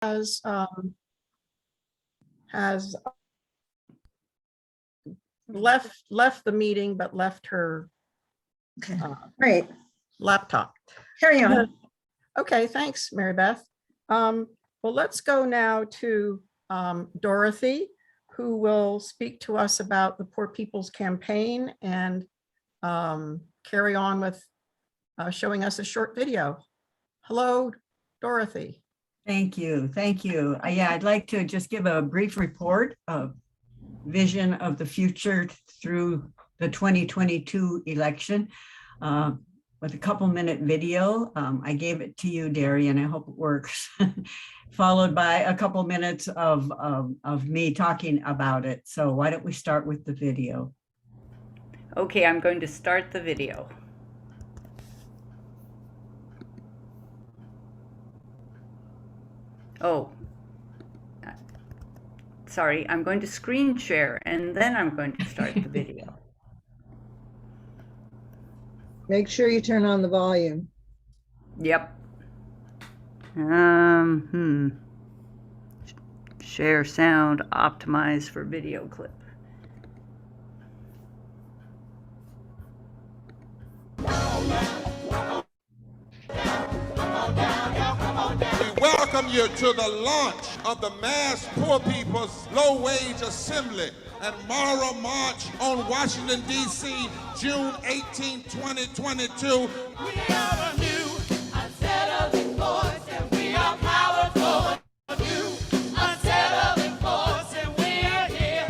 has left the meeting, but left her Okay. Right. laptop. Carry on. Okay, thanks, Mary Beth. Well, let's go now to Dorothy, who will speak to us about the Poor People's Campaign and carry on with showing us a short video. Hello, Dorothy. Thank you. Thank you. Yeah, I'd like to just give a brief report of vision of the future through the 2022 election with a couple-minute video. I gave it to you, Darian. I hope it works. Followed by a couple minutes of me talking about it. So why don't we start with the video? Okay, I'm going to start the video. Oh, sorry, I'm going to screen share and then I'm going to start the video. Make sure you turn on the volume. Yep. Share sound optimized for video clip. Welcome you to the launch of the Mass Poor People's Low Wage Assembly and Moral March on Washington, D.C., June 18, 2022. We are a new unsettling force, and we are powerful. A new unsettling force, and we are here.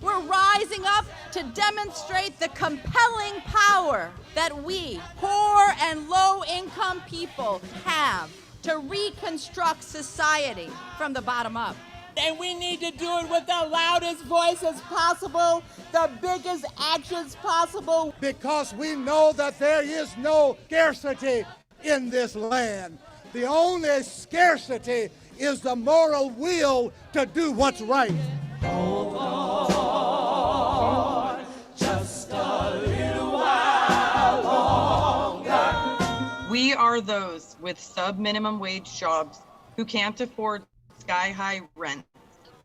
We're rising up to demonstrate the compelling power that we, poor and low-income people, have to reconstruct society from the bottom up. And we need to do it with the loudest voices possible, the biggest actions possible. Because we know that there is no scarcity in this land. The only scarcity is the moral will to do what's right. Hold on, just a little while longer. We are those with sub-minimum wage jobs who can't afford sky-high rent.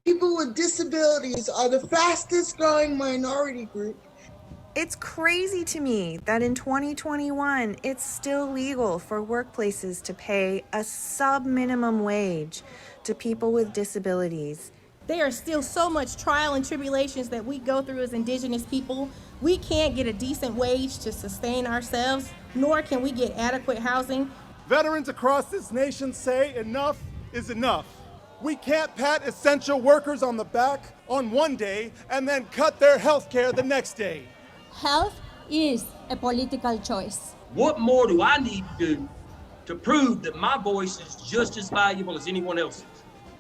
People with disabilities are the fastest growing minority group. It's crazy to me that in 2021, it's still legal for workplaces to pay a sub-minimum wage to people with disabilities. There are still so much trial and tribulations that we go through as Indigenous people. We can't get a decent wage to sustain ourselves, nor can we get adequate housing. Veterans across this nation say enough is enough. We can't pat essential workers on the back on one day and then cut their health care the next day. Health is a political choice. What more do I need to do to prove that my voice is just as valuable as anyone else's?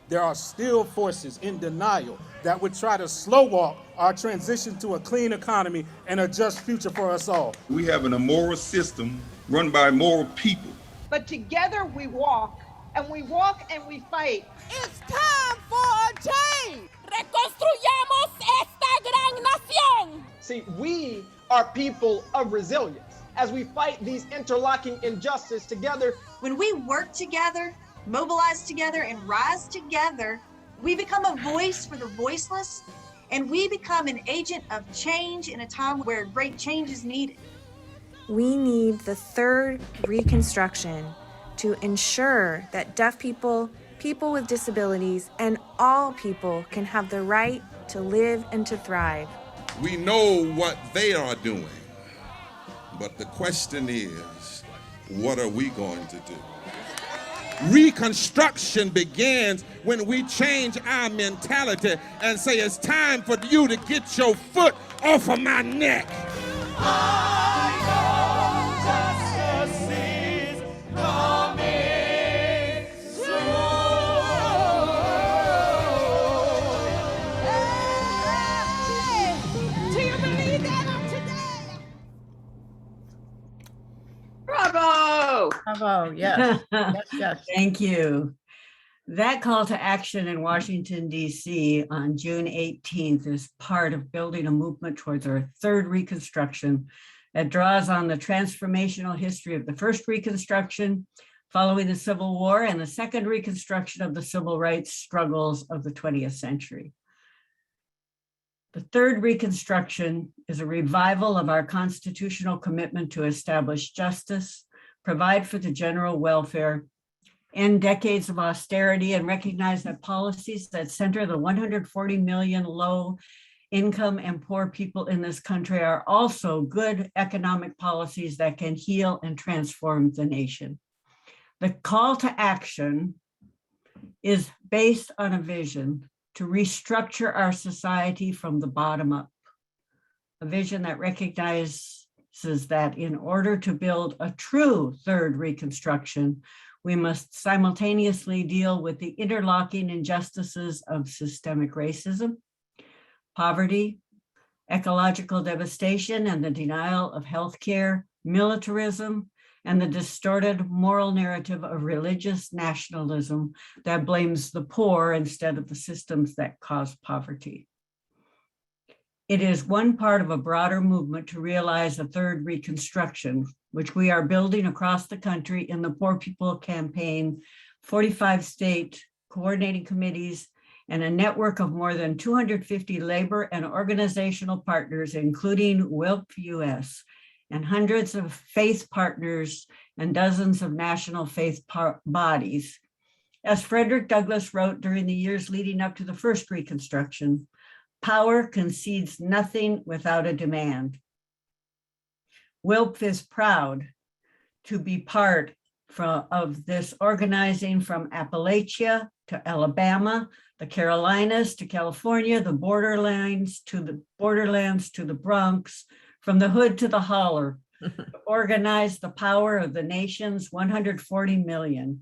There are still forces in denial that would try to slow walk our transition to a clean economy and a just future for us all. We have an immoral system run by immoral people. But together we walk, and we walk and we fight. It's time for a change! Reconstruyamos esta gran nación! See, we are people of resilience. As we fight these interlocking injustices together, when we work together, mobilize together, and rise together, we become a voice for the voiceless, and we become an agent of change in a time where great change is needed. We need the third Reconstruction to ensure that deaf people, people with disabilities, and all people can have the right to live and to thrive. We know what they are doing, but the question is, what are we going to do? Reconstruction begins when we change our mentality and say it's time for you to get your foot off of my neck. Justice is coming soon. Hey! Do you believe that of today? Bravo! Bravo, yes. Yes. Thank you. That call to action in Washington, D.C. on June 18th is part of building a movement towards our third Reconstruction that draws on the transformational history of the first Reconstruction, following the Civil War and the second reconstruction of the civil rights struggles of the 20th century. The third reconstruction is a revival of our constitutional commitment to establish justice, provide for the general welfare, end decades of austerity, and recognize that policies that center the 140 million low income and poor people in this country are also good economic policies that can heal and transform the nation. The call to action is based on a vision to restructure our society from the bottom up, a vision that recognizes that in order to build a true third reconstruction, we must simultaneously deal with the interlocking injustices of systemic racism, poverty, ecological devastation, and the denial of healthcare, militarism, and the distorted moral narrative of religious nationalism that blames the poor instead of the systems that cause poverty. It is one part of a broader movement to realize a third reconstruction, which we are building across the country in the Poor People Campaign, 45 state coordinating committees, and a network of more than 250 labor and organizational partners, including WILPF US, and hundreds of faith partners and dozens of national faith bodies. As Frederick Douglass wrote during the years leading up to the first Reconstruction, power concedes nothing without a demand. WILPF is proud to be part of this organizing from Appalachia to Alabama, the Carolinas to California, the borderlands to the Bronx, from the hood to the holler, to organize the power of the nation's 140 million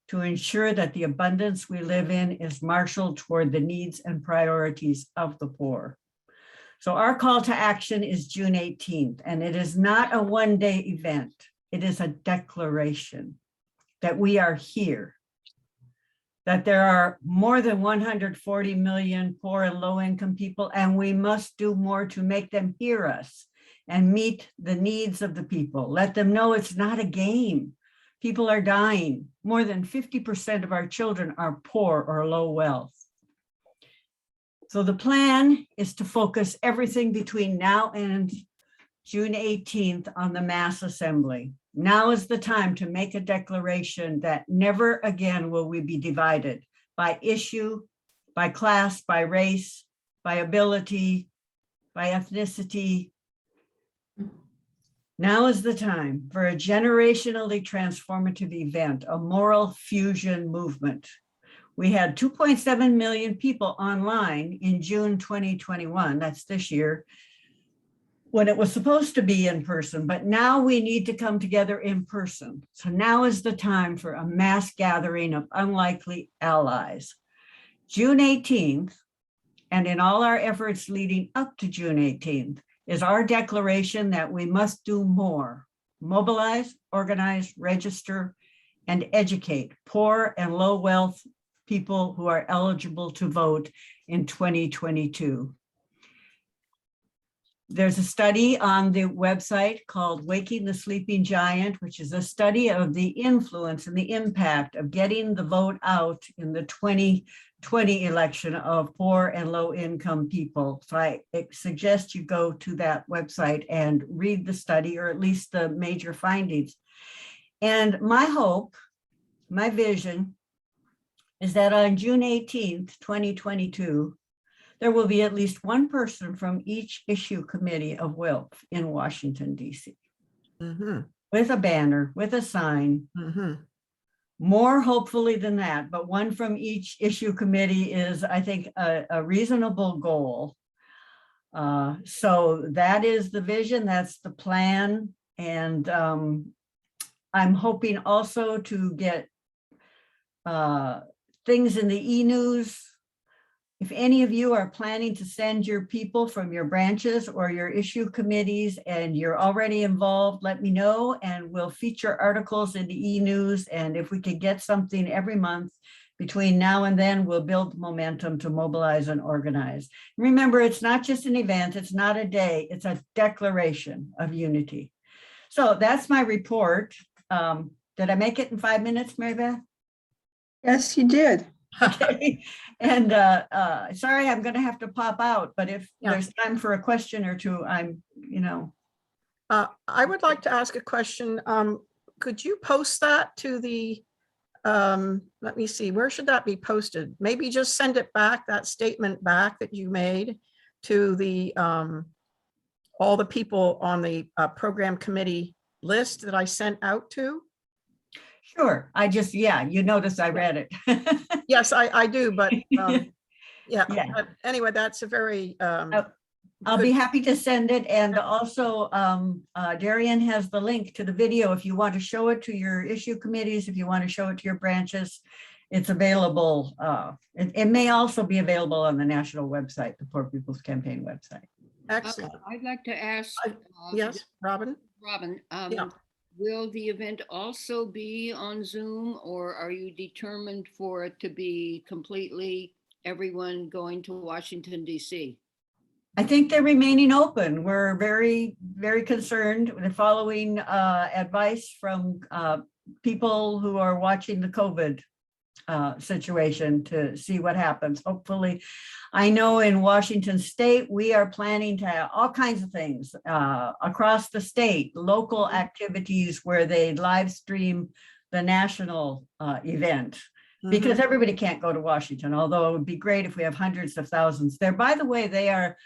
to ensure that the abundance we live in is marshaled toward the needs and priorities of the poor. So our call to action is June 18th, and it is not a one-day event. It is a declaration that we are here, that there are more than 140 million poor and low-income people, and we must do more to make them hear us and meet the needs of the people. Let them know it's not a game. People are dying. More than 50% of our children are poor or low wealth. So the plan is to focus everything between now and June 18th on the mass assembly. Now is the time to make a declaration that never again will we be divided by issue, by class, by race, by ability, by ethnicity. Now is the time for a generationally transformative event, a moral fusion movement. We had 2.7 million people online in June 2021, that's this year, when it was supposed to be in person, but now we need to come together in person. So now is the time for a mass gathering of unlikely allies. June 18th, and in all our efforts leading up to June 18th, is our declaration that we must do more, mobilize, organize, register, and educate poor and low wealth people who are eligible to vote in 2022. There's a study on the website called Waking the Sleeping Giant, which is a study of the influence and the impact of getting the vote out in the 2020 election of poor and low income people. So I suggest you go to that website and read the study, or at least the major findings. And my hope, my vision, is that on June 18th, 2022, there will be at least one person from each issue committee of WILPF in Washington, D.C. With a banner, with a sign. More hopefully than that, but one from each issue committee is, I think, a reasonable goal. So that is the vision, that's the plan. And I'm hoping also to get things in the e-news. If any of you are planning to send your people from your branches or your issue committees and you're already involved, let me know, and we'll feature articles in the e-news. And if we can get something every month between now and then, we'll build momentum to mobilize and organize. Remember, it's not just an event, it's not a day, it's a declaration of unity. So that's my report. Did I make it in 5 minutes, Mary Beth? Yes, you did. Okay. And sorry, I'm going to have to pop out, but if Yeah. there's time for a question or two, I'm, I would like to ask a question. Could you post that to the, let me see, where should that be posted? Maybe just send it back, that statement back that you made to the, all the people on the program committee list that I sent out to? Sure. I just, you notice I read it. Yes, I do, but yeah. Yeah. But anyway, that's a very, I'll be happy to send it. And also, Darian has the link to the video. If you want to show it to your issue committees, if you want to show it to your branches, it's available. It may also be available on the national website, the Poor People's Campaign website. excellent. I'd like to ask. Yes, Robin? Robin, Yeah. will the event also be on Zoom, or are you determined for it to be completely everyone going to Washington, D.C.? I think they're remaining open. We're very, very concerned with following advice from people who are watching the COVID situation to see what happens. Hopefully, I know in Washington State, we are planning to have all kinds of things across the state, local activities where they live stream the national event. Because everybody can't go to Washington, although it would be great if we have hundreds of thousands there. By the way, they are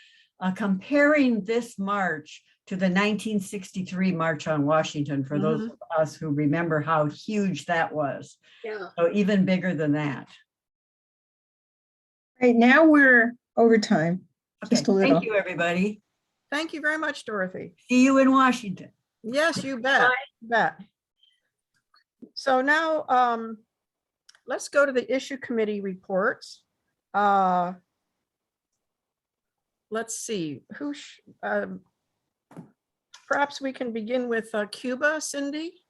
comparing this march to the 1963 March on Washington, for those of us who remember how huge that was. Yeah. So even bigger than that. Right now we're over time. Okay, Just a little. thank you, everybody. Thank you very much, Dorothy. See you in Washington. Yes, you bet. You bet. So now let's go to the issue committee reports. Let's see, perhaps we can begin with Cuba, Cindy.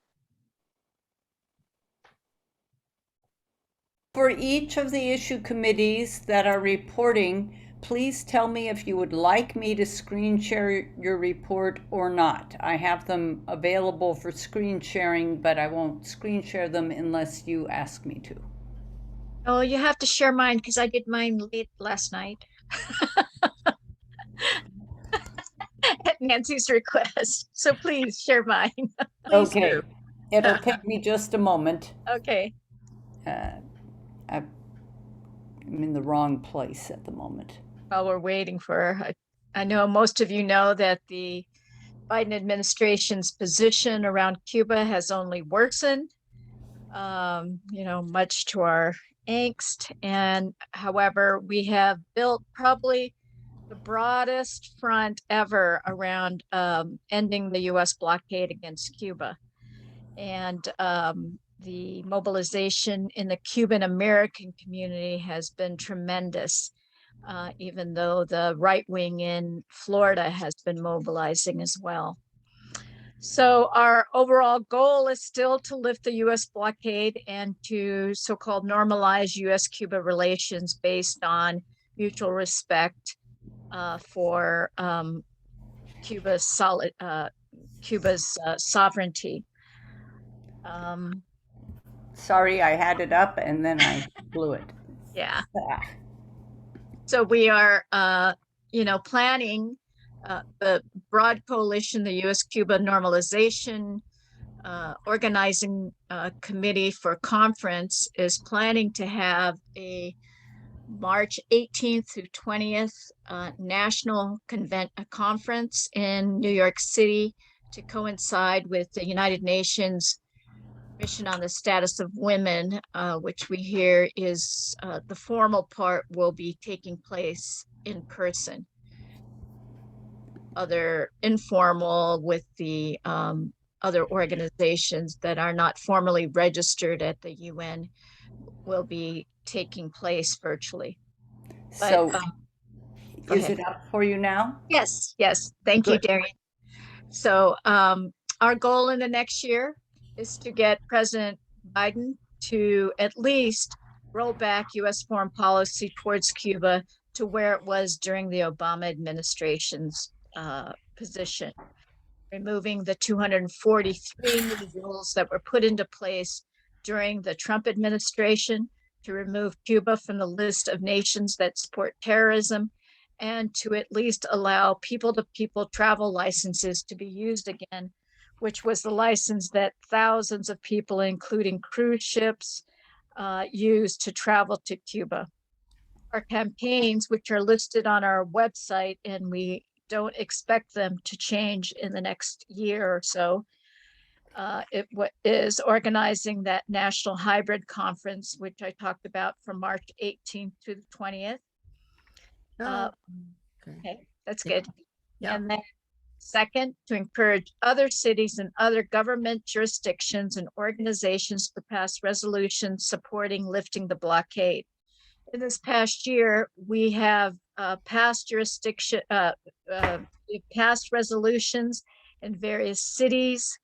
For each of the issue committees that are reporting, please tell me if you would like me to screen share your report or not. I have them available for screen sharing, but I won't screen share them unless you ask me to. Oh, you have to share mine because I did mine late last night. At Nancy's request. So please share mine. Please Okay, do. it'll take me just a moment. Okay. I'm in the wrong place at the moment. While we're waiting for, I know most of you know that the Biden administration's position around Cuba has only worsened, much to our angst. And however, we have built probably the broadest front ever around ending the U.S. blockade against Cuba. And the mobilization in the Cuban American community has been tremendous, even though the right wing in Florida has been mobilizing as well. So our overall goal is still to lift the U.S. blockade and to so-called normalize U.S.-Cuba relations based on mutual respect for Cuba's sovereignty. Sorry, I had it up and then I blew it. Yeah. So we are, planning the broad coalition, the U.S.-Cuba normalization organizing committee for conference is planning to have a March 18th through 20th national conference in New York City to coincide with the United Nations Mission on the Status of Women, which we hear is the formal part will be taking place in person. Other informal with the other organizations that are not formally registered at the UN will be taking place virtually. So is it up for you now? Yes. Thank you, Darian. So our goal in the next year is to get President Biden to at least roll back U.S. foreign policy towards Cuba to where it was during the Obama administration's position. removing the 243 new rules that were put into place during the Trump administration to remove Cuba from the list of nations that support terrorism, and to at least allow people-to-people travel licenses to be used again, which was the license that thousands of people, including cruise ships, used to travel to Cuba. Our campaigns, which are listed on our website, and we don't expect them to change in the next year or so, is organizing that National Hybrid Conference, which I talked about, from March 18th to the 20th. Okay, that's good. Yeah. And then second, to encourage other cities and other government jurisdictions and organizations to pass resolutions supporting lifting the blockade. In this past year, we have passed resolutions in various cities,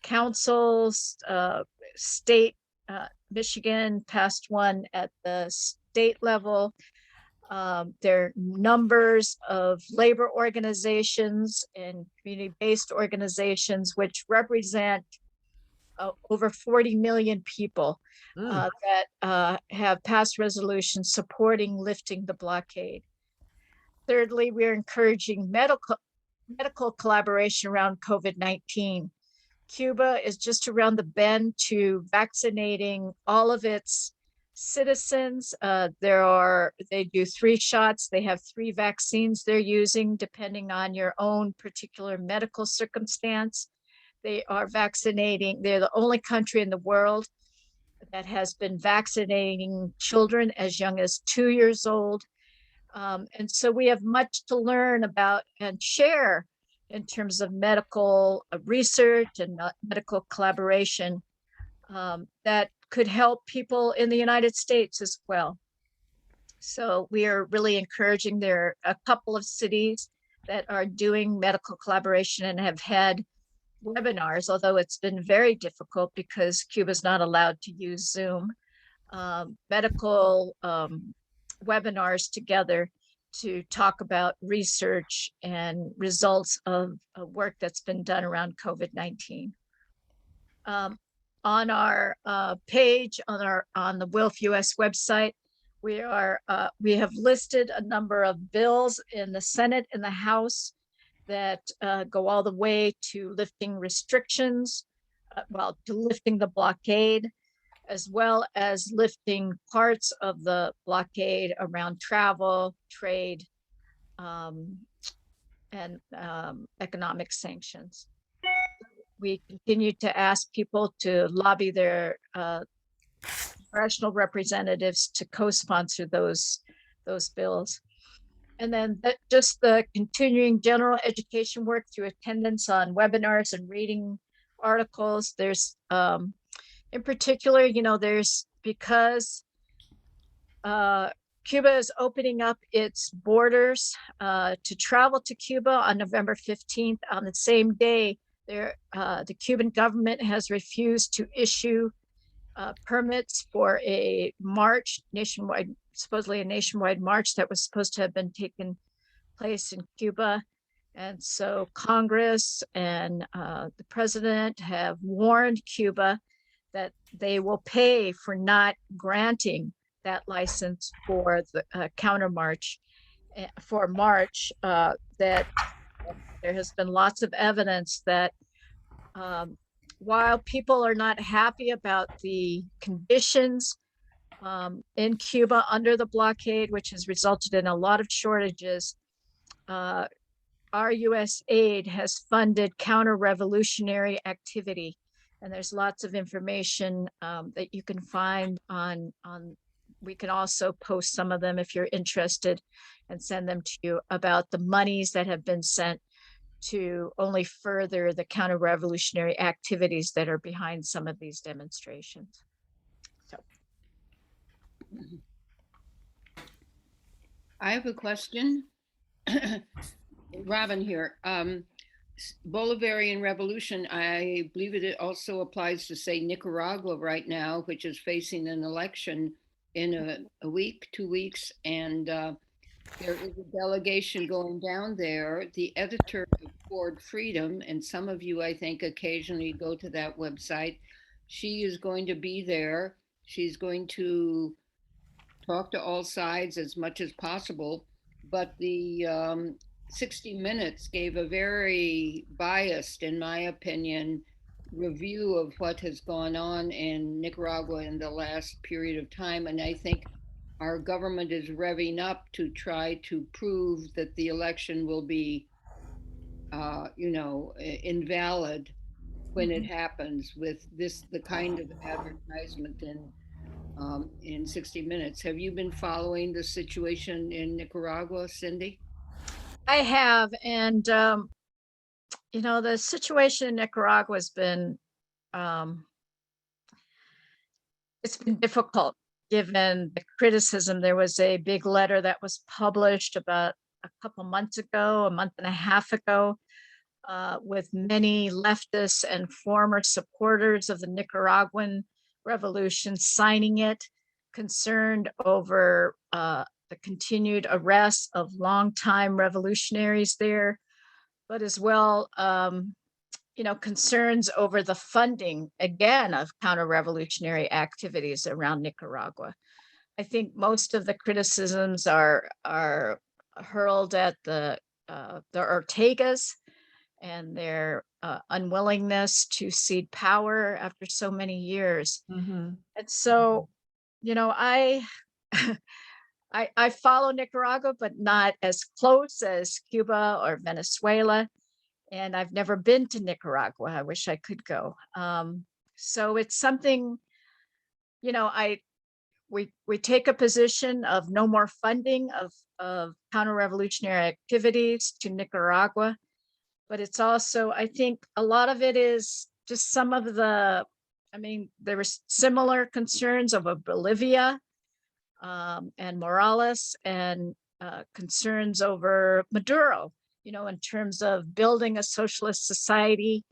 councils, state, Michigan passed one at the state level. There are numbers of labor organizations and community-based organizations which represent over 40 million people that have passed resolutions supporting lifting the blockade. Thirdly, we're encouraging medical collaboration around COVID-19. Cuba is just around the bend to vaccinating all of its citizens. They do 3 shots. They have 3 vaccines they're using depending on your own particular medical circumstance. They are vaccinating. They're the only country in the world that has been vaccinating children as young as 2 years old. And so we have much to learn about and share in terms of medical research and medical collaboration that could help people in the United States as well. So we are really encouraging. There are a couple of cities that are doing medical collaboration and have had webinars, although it's been very difficult because Cuba's not allowed to use Zoom, medical webinars together to talk about research and results of work that's been done around COVID-19. On our page on the WILPF US website, we have listed a number of bills in the Senate and the House that go all the way to lifting restrictions, to lifting the blockade, as well as lifting parts of the blockade around travel, trade, and economic sanctions. We continue to ask people to lobby their congressional representatives to co-sponsor those bills. And then just the continuing general education work through attendance on webinars and reading articles. There's, in particular, because Cuba is opening up its borders to travel to Cuba on November 15th. On the same day, the Cuban government has refused to issue permits for a march, supposedly a nationwide march that was supposed to have been taken place in Cuba. And so Congress and the president have warned Cuba that they will pay for not granting that license for the counter march for March, that there has been lots of evidence that while people are not happy about the conditions in Cuba under the blockade, which has resulted in a lot of shortages, our U.S. aid has funded counter-revolutionary activity. And there's lots of information that you can find on, we can also post some of them if you're interested and send them to you, about the monies that have been sent to only further the counter-revolutionary activities that are behind some of these demonstrations. So. I have a question. Robin here. Bolivarian Revolution, I believe it also applies to, say, Nicaragua right now, which is facing an election in a week, 2 weeks. And There is a delegation going down there. The editor of Ford Freedom, and some of you, I think, occasionally go to that website. She is going to be there. She's going to talk to all sides as much as possible. But the 60 Minutes gave a very biased, in my opinion, review of what has gone on in Nicaragua in the last period of time. And I think our government is revving up to try to prove that the election will be, invalid when it happens with the kind of advertisement in 60 Minutes. Have you been following the situation in Nicaragua, Cindy? I have, and the situation in Nicaragua has been it's been difficult given the criticism. There was a big letter that was published about a couple months ago, a month and a half ago, with many leftists and former supporters of the Nicaraguan revolution signing it, concerned over the continued arrests of longtime revolutionaries there, but as well, concerns over the funding, again, of counter-revolutionary activities around Nicaragua. I think most of the criticisms are hurled at the Ortegas and their unwillingness to cede power after so many years. Mhm. And so, I I follow Nicaragua, but not as close as Cuba or Venezuela. And I've never been to Nicaragua. I wish I could go. So it's something, we take a position of no more funding of counter-revolutionary activities to Nicaragua, but it's also, I think a lot of it is just some of there were similar concerns over Bolivia and Morales, and concerns over Maduro, in terms of building a socialist society,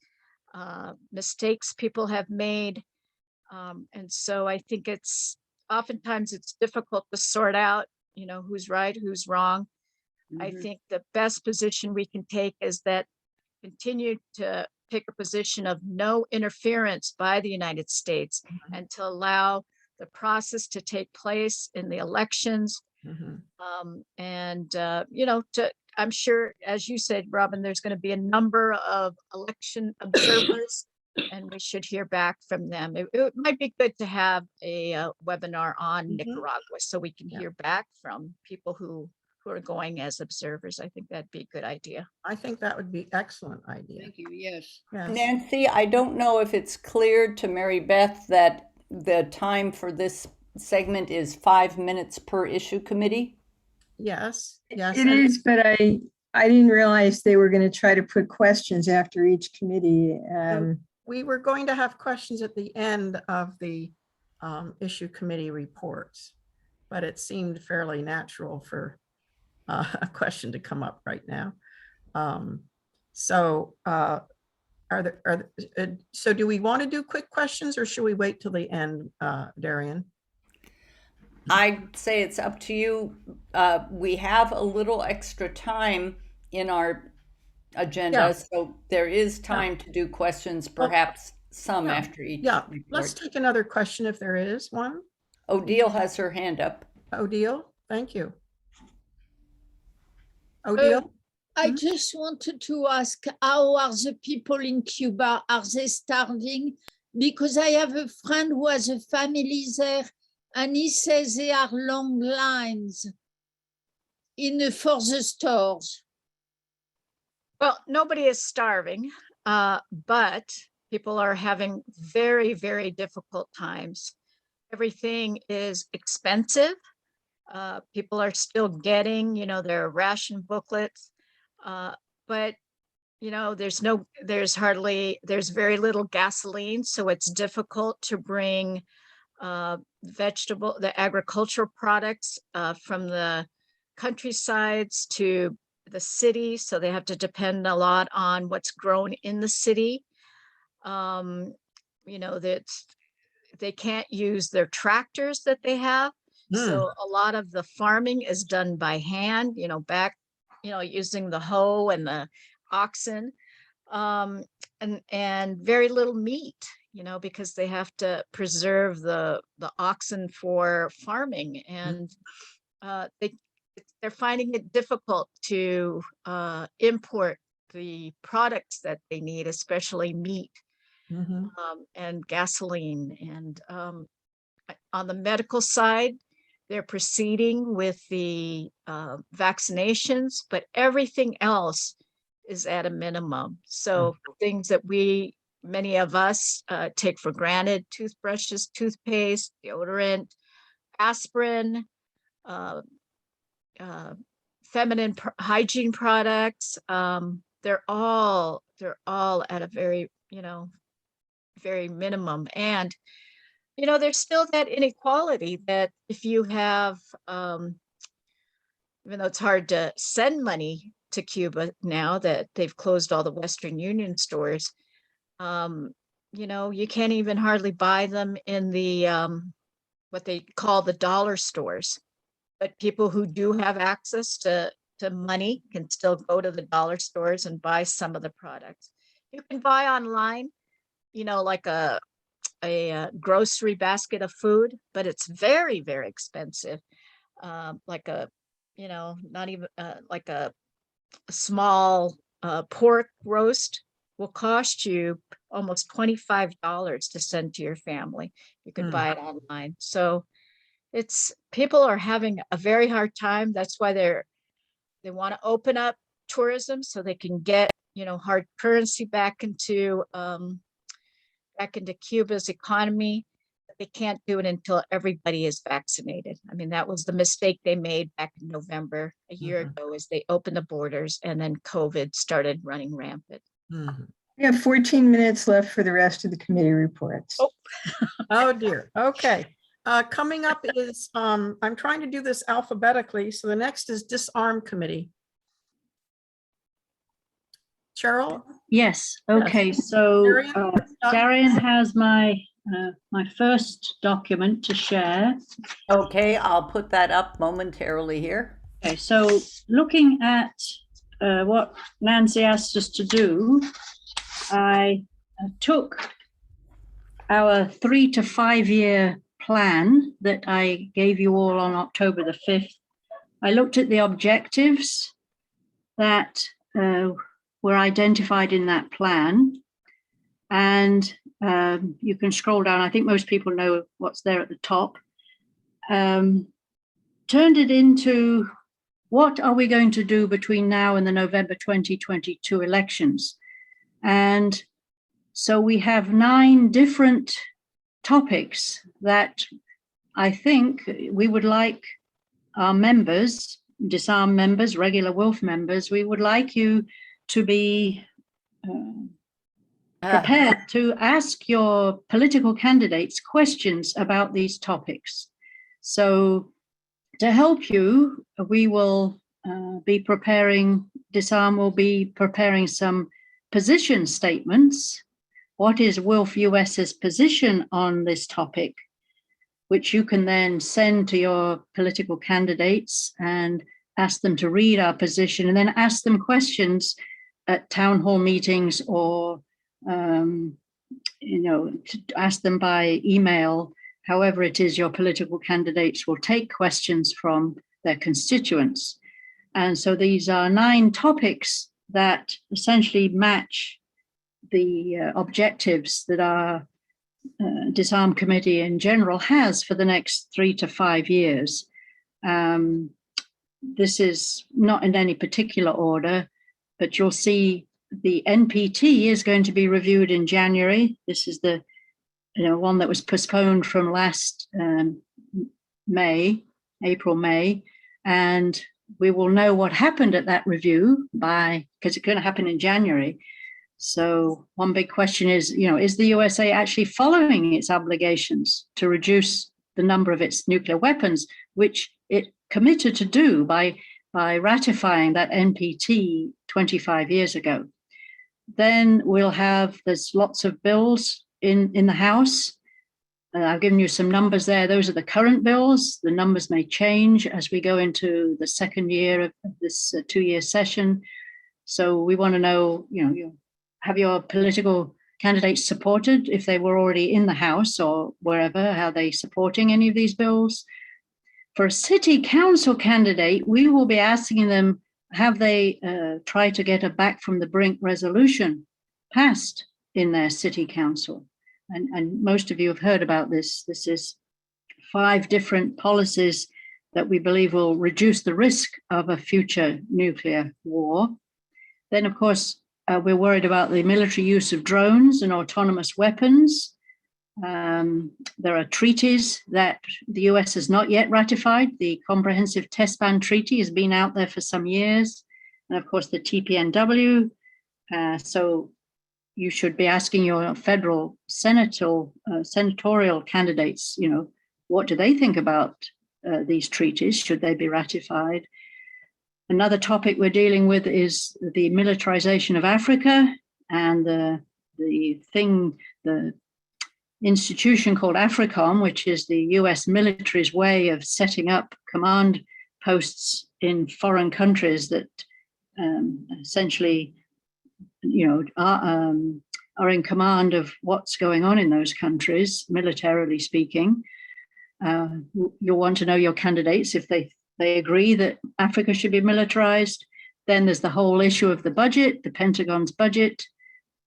mistakes people have made. And so I think oftentimes it's difficult to sort out, who's right, who's wrong. I think the best position we can take is that continue to take a position of no interference by the United States, and to allow the process to take place in the elections. I'm sure, as you said, Robin, there's going to be a number of election observers, and we should hear back from them. It might be good to have a webinar on Nicaragua so we can hear back from people who are going as observers. I think that'd be a good idea. I think that would be excellent idea. Thank you. Yes. Nancy, I don't know if it's clear to Mary Beth that the time for this segment is 5 minutes per issue committee. Yes, yes. It is, but I didn't realize they were going to try to put questions after each committee. We were going to have questions at the end of the issue committee reports, but it seemed fairly natural for a question to come up right now. So do we want to do quick questions, or should we wait till the end, Darian? I'd say it's up to you. We have a little extra time in our agenda, so there is time to do questions, perhaps some after each. Yeah, report. let's take another question if there is one. Odile has her hand up. Odile, thank you. Odile? I just wanted to ask, how are the people in Cuba? Are they starving? Because I have a friend who has a family there, and he says there are long lines for the stores. Well, nobody is starving, but people are having very, very difficult times. Everything is expensive. People are still getting, their ration booklets, but there's very little gasoline, so it's difficult to bring the agricultural products from the countrysides to the city, so they have to depend a lot on what's grown in the city. That they can't use their tractors that they have, So a lot of the farming is done by hand, using the hoe and the oxen, and very little meat, because they have to preserve the oxen for farming, and they're finding it difficult to import the products that they need, especially meat, and gasoline. And on the medical side, they're proceeding with the vaccinations, but everything else is at a minimum. So things that many of us take for granted: toothbrushes, toothpaste, deodorant, aspirin, feminine hygiene products. They're all at a very, very minimum. And there's still that inequality that if you have, even though it's hard to send money to Cuba now that they've closed all the Western Union stores, you can't even hardly buy them in the what they call the dollar stores. But people who do have access to money can still go to the dollar stores and buy some of the products. You can buy online, like a grocery basket of food, but it's very, very expensive. Like not even like a small pork roast will cost you almost $25 to send to your family. You could buy it online. So people are having a very hard time. That's why they want to open up tourism so they can get, hard currency back into Cuba's economy. They can't do it until everybody is vaccinated. I mean, that was the mistake they made back in November a year ago, is they opened the borders and then COVID started running rampant. We have 14 minutes left for the rest of the committee reports. Oh dear. Okay. Coming up is, I'm trying to do this alphabetically. So the next is Disarm Committee. Cheryl? Yes. Okay. Yes. So Darian has my first document to share. Okay, I'll put that up momentarily here. Okay. So looking at what Nancy asked us to do, I took our 3 to 5 year plan that I gave you all on October the 5th. I looked at the objectives that were identified in that plan, and you can scroll down. I think most people know what's there at the top. Turned it into, what are we going to do between now and the November 2022 elections? And so we have 9 different topics that I think we would like our members, Disarm members, regular WILPF members, we would like you to be prepared to ask your political candidates questions about these topics. So to help you, we will Disarm will be preparing some position statements. What is WILPF US's position on this topic, which you can then send to your political candidates and ask them to read our position, and then ask them questions at town hall meetings, or to ask them by email. However it is your political candidates will take questions from their constituents. And so these are 9 topics that essentially match the objectives that our Disarm Committee in general has for the next 3 to 5 years. This is not in any particular order, but you'll see the NPT is going to be reviewed in January. This is the one that was postponed from last April, May, and we will know what happened at that review because it's going to happen in January. So one big question is, is the USA actually following its obligations to reduce the number of its nuclear weapons, which it committed to do by ratifying that NPT 25 years ago? Then there's lots of bills in the House. I've given you some numbers there. Those are the current bills. The numbers may change as we go into the second year of this 2-year session. So we want to know, have your political candidates supported, if they were already in the House or wherever, how they supporting any of these bills? For a city council candidate, we will be asking them, have they tried to get a back from the brink resolution passed in their city council? And most of you have heard about this. This is 5 different policies that we believe will reduce the risk of a future nuclear war. Then, of course, we're worried about the military use of drones and autonomous weapons. There are treaties that the US has not yet ratified. The Comprehensive Test Ban Treaty has been out there for some years. And of course, the TPNW. So you should be asking your federal senatorial candidates, what do they think about these treaties? Should they be ratified? Another topic we're dealing with is the militarization of Africa, and the institution called AFRICOM, which is the US military's way of setting up command posts in foreign countries that essentially are in command of what's going on in those countries, militarily speaking. You'll want to know your candidates if they agree that Africa should be militarized. Then there's the whole issue of the budget, the Pentagon's budget,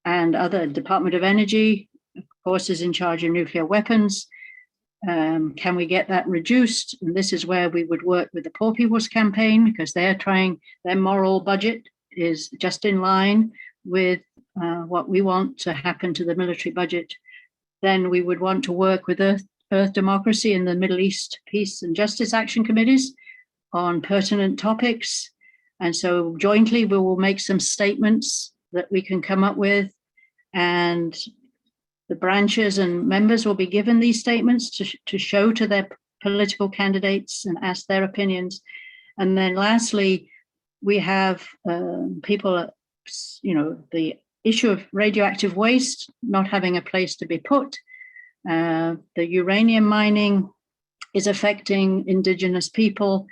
and other Department of Energy, of course, is in charge of nuclear weapons. Can we get that reduced? And this is where we would work with the Poor People's Campaign, because their moral budget is just in line with what we want to happen to the military budget. Then we would want to work with Earth Democracy and the Middle East Peace and Justice Action Committees on pertinent topics. And so jointly we will make some statements that we can come up with, and the branches and members will be given these statements to show to their political candidates and ask their opinions. And then lastly, we have people, the issue of radioactive waste not having a place to be put. The uranium mining is affecting Indigenous people.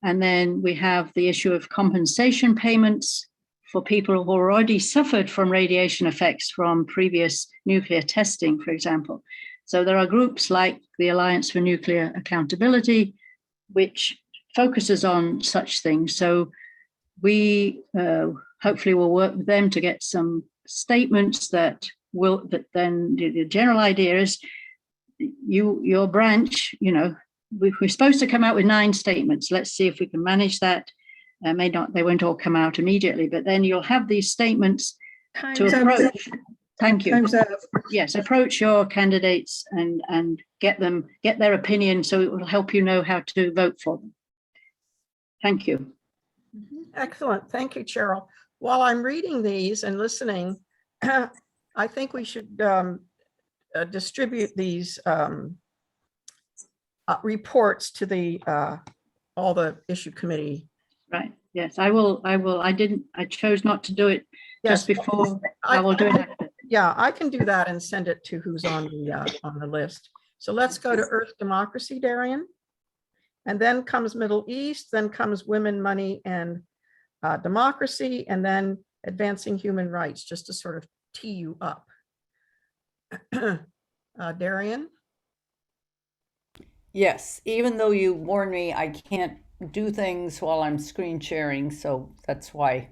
And then we have the issue of compensation payments for people who already suffered from radiation effects from previous nuclear testing, for example. So there are groups like the Alliance for Nuclear Accountability, which focuses on such things. So we hopefully will work with them to get some statements that then the general idea is your branch, we're supposed to come out with 9 statements. Let's see if we can manage that. They won't all come out immediately, but then you'll have these statements to approach. Thank you. Yes, approach your candidates and get their opinion, so it will help you know how to vote for them. Thank you. Excellent. Thank you, Cheryl. While I'm reading these and listening, I think we should distribute these reports to all the issue committee. Right. Yes, I will. I chose not to do it just before. I will do it after. Yeah, I can do that and send it to who's on the list. So let's go to Earth Democracy, Darian. And then comes Middle East, then comes Women, Money, and Democracy, and then Advancing Human Rights, just to sort of tee you up. Darian? Yes, even though you warned me, I can't do things while I'm screen sharing, so that's why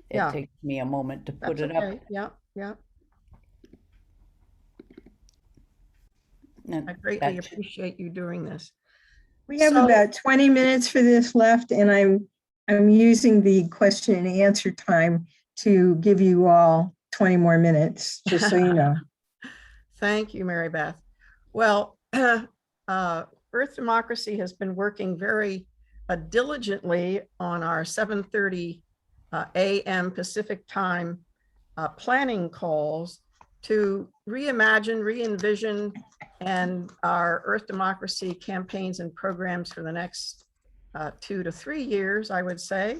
it takes me a moment to put it up. Yeah. And I greatly appreciate you doing this. We have about 20 minutes for this left, and I'm using the question and answer time to give you all 20 more minutes, just so you know. Thank you, Mary Beth. Well, Earth Democracy has been working very diligently on our 7:30 a.m. Pacific time planning calls to reimagine, re-envision, and our Earth Democracy campaigns and programs for the next 2 to 3 years, I would say,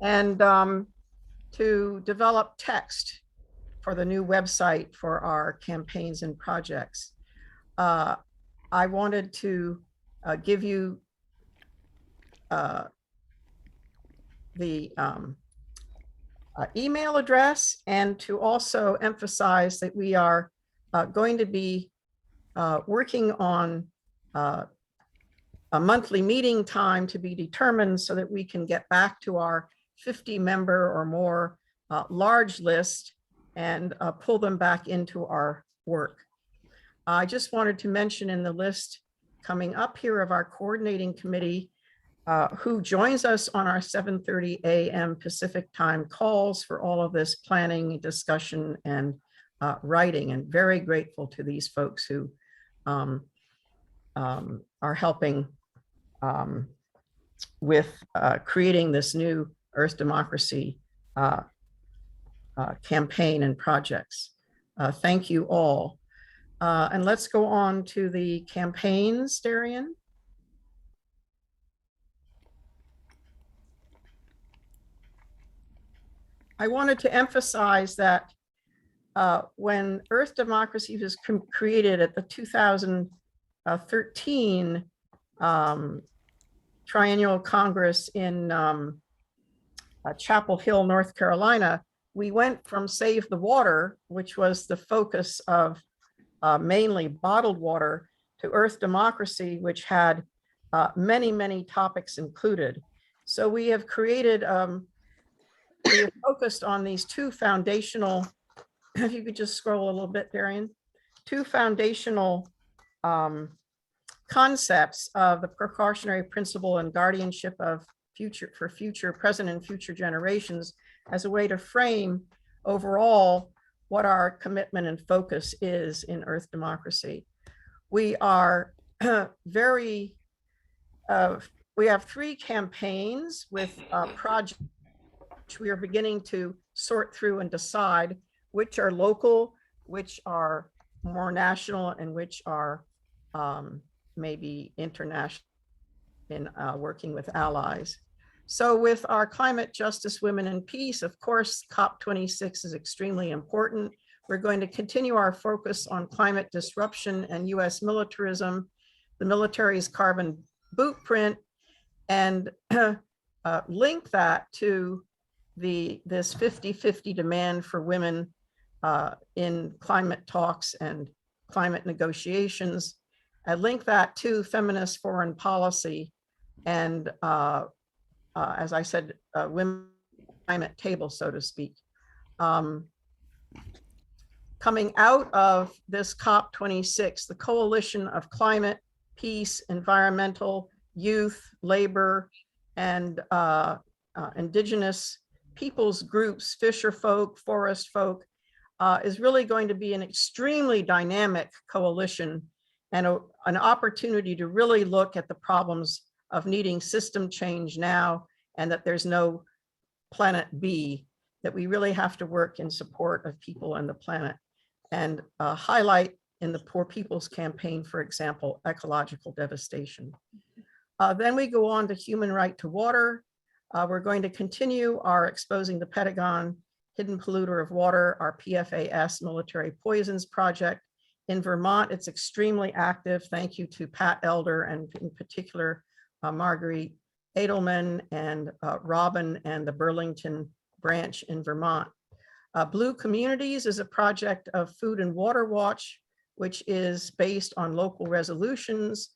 and to develop text for the new website for our campaigns and projects. I wanted to give you the email address, and to also emphasize that we are going to be working on a monthly meeting time to be determined so that we can get back to our 50-member or more large list and pull them back into our work. I just wanted to mention in the list coming up here of our coordinating committee who joins us on our 7:30 a.m. Pacific time calls for all of this planning, discussion, and writing, and very grateful to these folks who are helping with creating this new Earth Democracy campaign and projects. Thank you all. And let's go on to the campaigns, Darian. I wanted to emphasize that when Earth Democracy was created at the 2013 Triennial Congress in Chapel Hill, North Carolina, we went from Save the Water, which was the focus of mainly bottled water, to Earth Democracy, which had many, many topics included. So we have created, we have focused on these two foundational, if you could just scroll a little bit, Darian, two foundational concepts of the precautionary principle and guardianship of future present and future generations as a way to frame overall what our commitment and focus is in Earth Democracy. We are we have 3 campaigns with projects which we are beginning to sort through and decide which are local, which are more national, and which are maybe international in working with allies. So with our climate justice, women and peace, of course, COP26 is extremely important. We're going to continue our focus on climate disruption and US militarism, the military's carbon blueprint, and link that to this 50-50 demand for women in climate talks and climate negotiations. I link that to feminist foreign policy and as I said, women climate table, so to speak. Coming out of this COP26, the coalition of climate, peace, environmental, youth, labor, and indigenous peoples groups, fisher folk, forest folk, is really going to be an extremely dynamic coalition and an opportunity to really look at the problems of needing system change now, and that there's no planet B, that we really have to work in support of people and the planet, and highlight in the Poor People's Campaign, for example, ecological devastation. Then we go on to human right to water. We're going to continue our Exposing the Pentagon Hidden Polluter of Water, our PFAS military poisons project. In Vermont, it's extremely active. Thank you to Pat Elder, and in particular, Marguerite Edelman and Robin and the Burlington branch in Vermont. Blue Communities is a project of Food and Water Watch, which is based on local resolutions,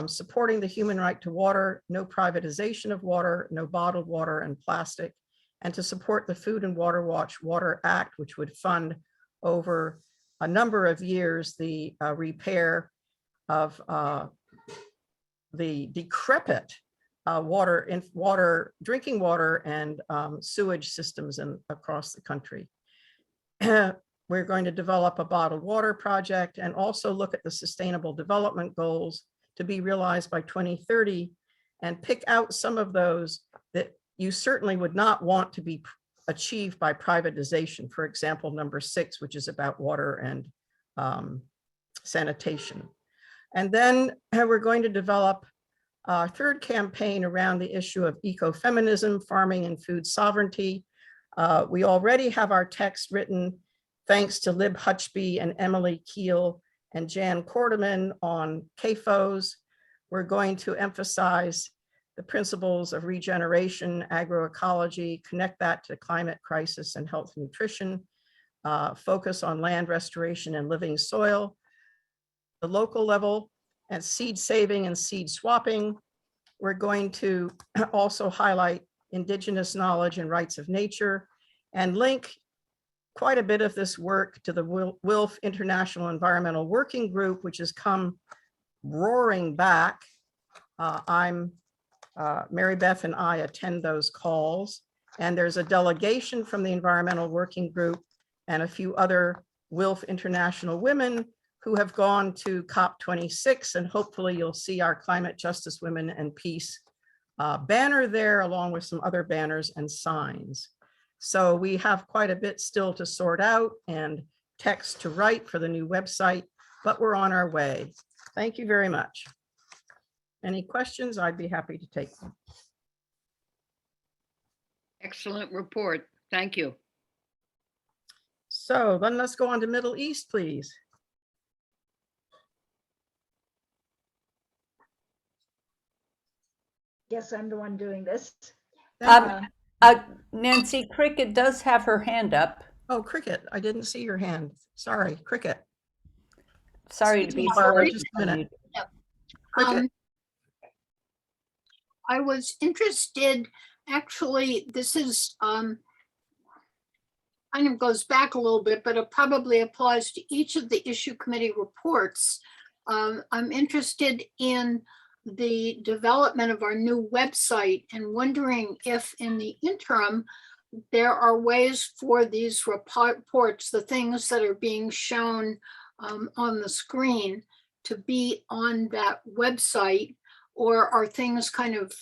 supporting the human right to water, no privatization of water, no bottled water and plastic, and to support the Food and Water Watch Water Act, which would fund over a number of years the repair of the decrepit drinking water and sewage systems across the country. We're going to develop a bottled water project and also look at the Sustainable Development Goals to be realized by 2030 and pick out some of those that you certainly would not want to be achieved by privatization. For example, number 6, which is about water and sanitation. And then we're going to develop a 3rd campaign around the issue of ecofeminism, farming and food sovereignty. We already have our text written thanks to Lib Hutchby and Emily Keel and Jan Korteman on CAFOs. We're going to emphasize the principles of regeneration, agroecology, connect that to climate crisis and health and nutrition, focus on land restoration and living soil, the local level, and seed saving and seed swapping. We're going to also highlight indigenous knowledge and rights of nature and link quite a bit of this work to the WILPF International Environmental Working Group, which has come roaring back. Mary Beth and I attend those calls, and there's a delegation from the Environmental Working Group and a few other WILPF International women who have gone to COP26, and hopefully you'll see our Climate Justice Women and Peace banner there, along with some other banners and signs. So we have quite a bit still to sort out and text to write for the new website, but we're on our way. Thank you very much. Any questions? I'd be happy to take them. Excellent report. Thank you. So then let's go on to Middle East, please. Yes, I'm the one doing this. Nancy, Cricket does have her hand up. Oh, Cricket, I didn't see your hand. Sorry, Cricket. Sorry to be Barbara, so just a minute. I was interested, actually, this is kind of goes back a little bit, but it probably applies to each of the issue committee reports. I'm interested in the development of our new website and wondering if in the interim, there are ways for these reports, the things that are being shown on the screen, to be on that website, or are things kind of,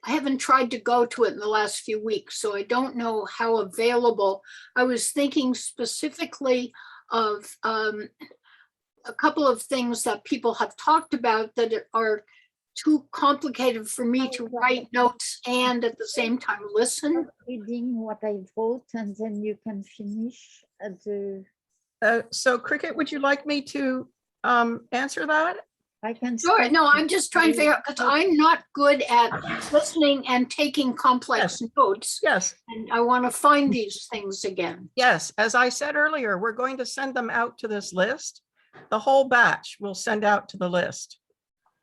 I haven't tried to go to it in the last few weeks, so I don't know how available. I was thinking specifically of a couple of things that people have talked about that are too complicated for me to write notes and at the same time listen. Reading what I wrote, and then you can finish at the. So Cricket, would you like me to answer that? I can. Sure. No, I'm just trying to figure out, because I'm not good at listening and taking complex notes. Yes. And I want to find these things again. Yes, as I said earlier, we're going to send them out to this list. The whole batch will send out to the list.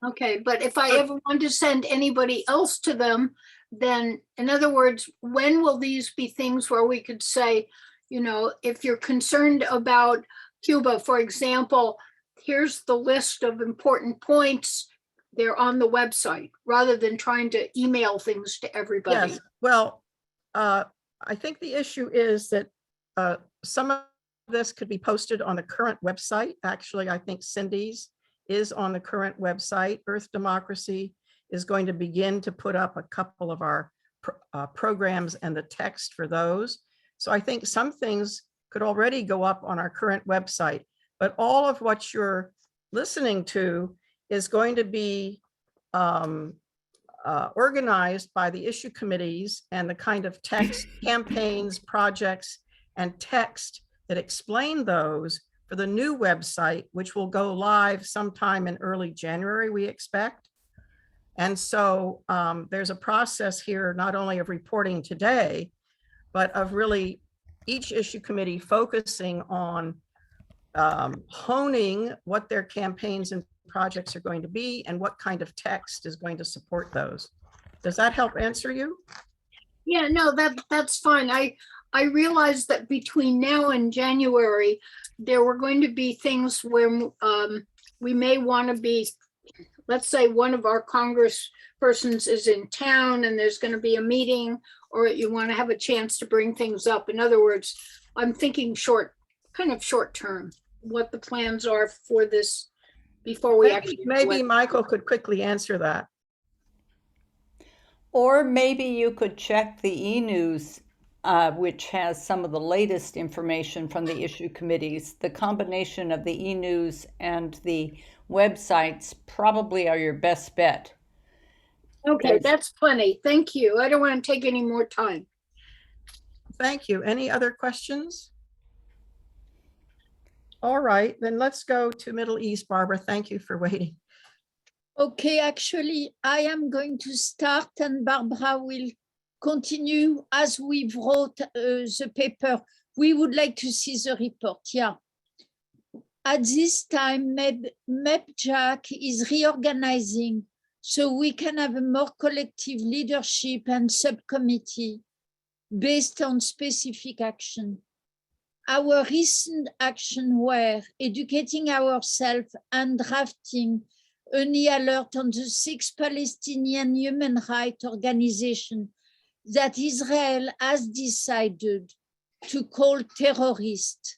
Okay, but if I ever want to send anybody else to them, then in other words, when will these be things where we could say, you know, if you're concerned about Cuba, for example, here's the list of important points. They're on the website, rather than trying to email things to everybody. Yes, well, I think the issue is that some of this could be posted on the current website. Actually, I think Cindy's is on the current website. Earth Democracy is going to begin to put up a couple of our programs and the text for those. So I think some things could already go up on our current website, but all of what you're listening to is going to be organized by the issue committees, and the kind of text, campaigns, projects, and text that explain those for the new website, which will go live sometime in early January, we expect. And so there's a process here, not only of reporting today, but of really each issue committee focusing on honing what their campaigns and projects are going to be and what kind of text is going to support those. Does that help answer you? Yeah, no, that's fine. I realized that between now and January, there were going to be things where we may want to be, let's say one of our congresspersons is in town and there's going to be a meeting, or you want to have a chance to bring things up. In other words, I'm thinking kind of short term, what the plans are for this before we actually. Maybe Michael could quickly answer that. Or maybe you could check the e-news, which has some of the latest information from the issue committees. The combination of the e-news and the websites probably are your best bet. Okay, that's plenty. Thank you. I don't want to take any more time. Thank you. Any other questions? All right, then let's go to Middle East. Barbara, thank you for waiting. Okay, actually, I am going to start and Barbara will continue as we wrote the paper. We would like to see the report, yeah. At this time, MEPJAC is reorganizing so we can have a more collective leadership and subcommittee based on specific action. Our recent action were educating ourselves and drafting an alert on the 6 Palestinian human rights organizations that Israel has decided to call terrorists.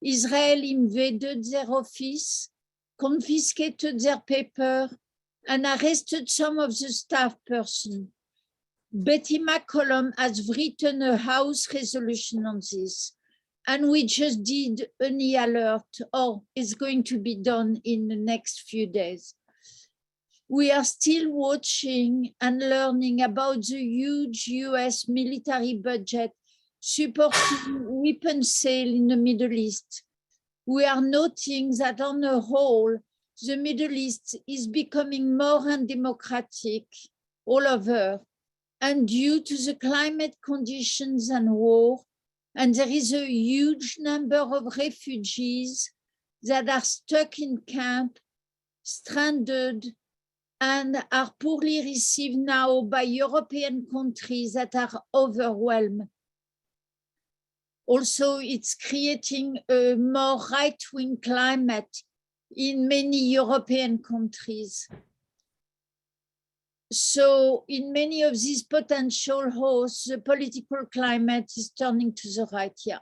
Israel invaded their office, confiscated their paper, and arrested some of the staff person. Betty McCollum has written a House resolution on this, and we just did an alert, or it's going to be done in the next few days. We are still watching and learning about the huge US military budget supporting weapons sale in the Middle East. We are noting that on the whole, the Middle East is becoming more undemocratic all over, and due to the climate conditions and war, and there is a huge number of refugees that are stuck in camp, stranded, and are poorly received now by European countries that are overwhelmed. Also, it's creating a more right-wing climate in many European countries. So in many of these potential hosts, the political climate is turning to the right, yeah.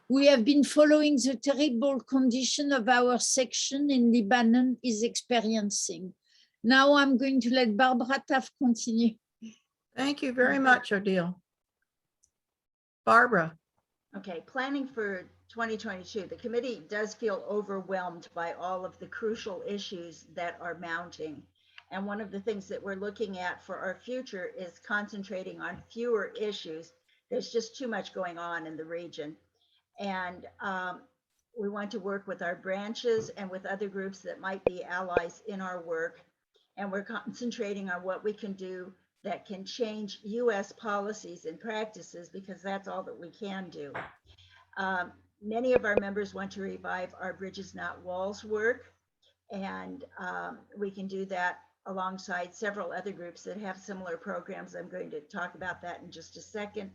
We have been following the terrible condition of our section in Lebanon is experiencing. Now I'm going to let Barbara Taft continue. Thank you very much, Odile. Barbara. Okay, planning for 2022, the committee does feel overwhelmed by all of the crucial issues that are mounting. And one of the things that we're looking at for our future is concentrating on fewer issues. There's just too much going on in the region. And we want to work with our branches and with other groups that might be allies in our work. And we're concentrating on what we can do that can change US policies and practices, because that's all that we can do. Many of our members want to revive our Bridges Not Walls work, and we can do that alongside several other groups that have similar programs. I'm going to talk about that in just a second.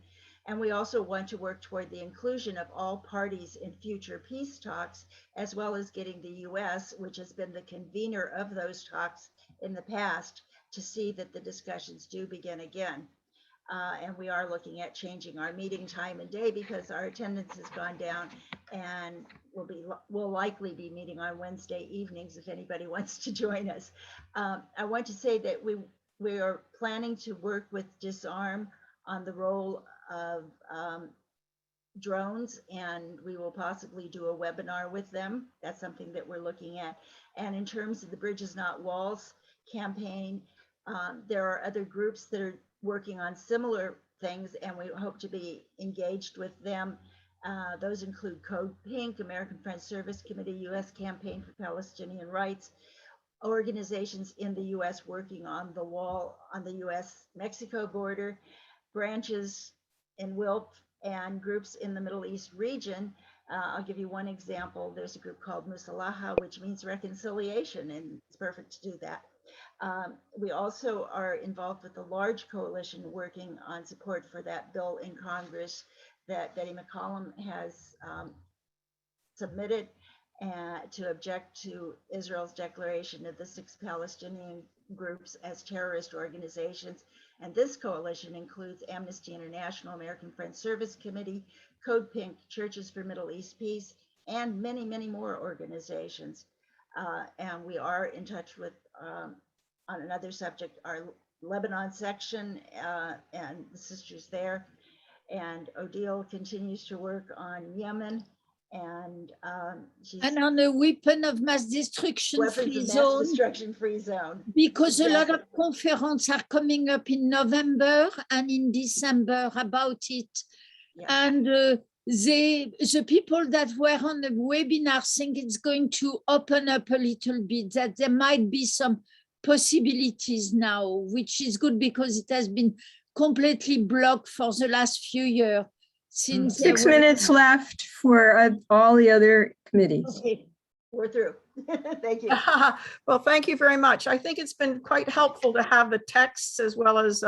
And we also want to work toward the inclusion of all parties in future peace talks, as well as getting the US, which has been the convener of those talks in the past, to see that the discussions do begin again. And we are looking at changing our meeting time and day because our attendance has gone down, and we'll likely be meeting on Wednesday evenings if anybody wants to join us. I want to say that we are planning to work with Disarm on the role of drones, and we will possibly do a webinar with them. That's something that we're looking at. And in terms of the Bridges Not Walls campaign, there are other groups that are working on similar things, and we hope to be engaged with them. Those include Code Pink, American Friends Service Committee, U.S. Campaign for Palestinian Rights, organizations in the U.S. working on the wall on the U.S.-Mexico border, branches in WILPF, and groups in the Middle East region. I'll give you one example. There's a group called Musalaha, which means reconciliation, and it's perfect to do that. We also are involved with a large coalition working on support for that bill in Congress that Betty McCollum has submitted to object to Israel's declaration of the 6 Palestinian groups as terrorist organizations. And this coalition includes Amnesty International, American Friends Service Committee, Code Pink, Churches for Middle East Peace, and many, many more organizations. And we are in touch with, on another subject, our Lebanon section and the sisters there. And Odile continues to work on Yemen, and on a weapon of mass destruction free zone. Because exactly. A lot of conferences are coming up in November and in December about it. Yeah. And the people that were on the webinar think it's going to open up a little bit, that there might be some possibilities now, which is good because it has been completely blocked for the last few years. Since there 6 were- minutes left for all the other committees. Okay, we're through. Thank you. Well, thank you very much. I think it's been quite helpful to have the texts as well as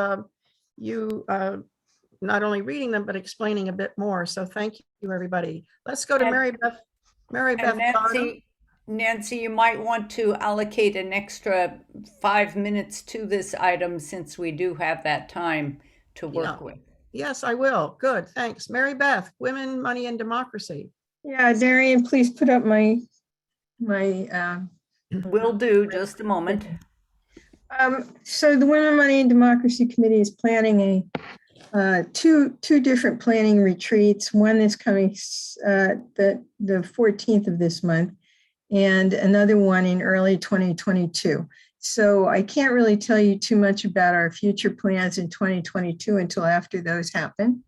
you not only reading them, but explaining a bit more. So thank you, everybody. Let's go to And- Mary Beth. Mary Beth. And Nancy, you might want to allocate an extra 5 minutes to this item since we do have that time to work with. Yes, I will. Good, thanks. Mary Beth, Women, Money, and Democracy. Yeah, Darian, please put up my Will do, just a moment. So the Women, Money, and Democracy Committee is planning two different planning retreats. One is coming the 14th of this month, and another one in early 2022. So I can't really tell you too much about our future plans in 2022 until after those happen.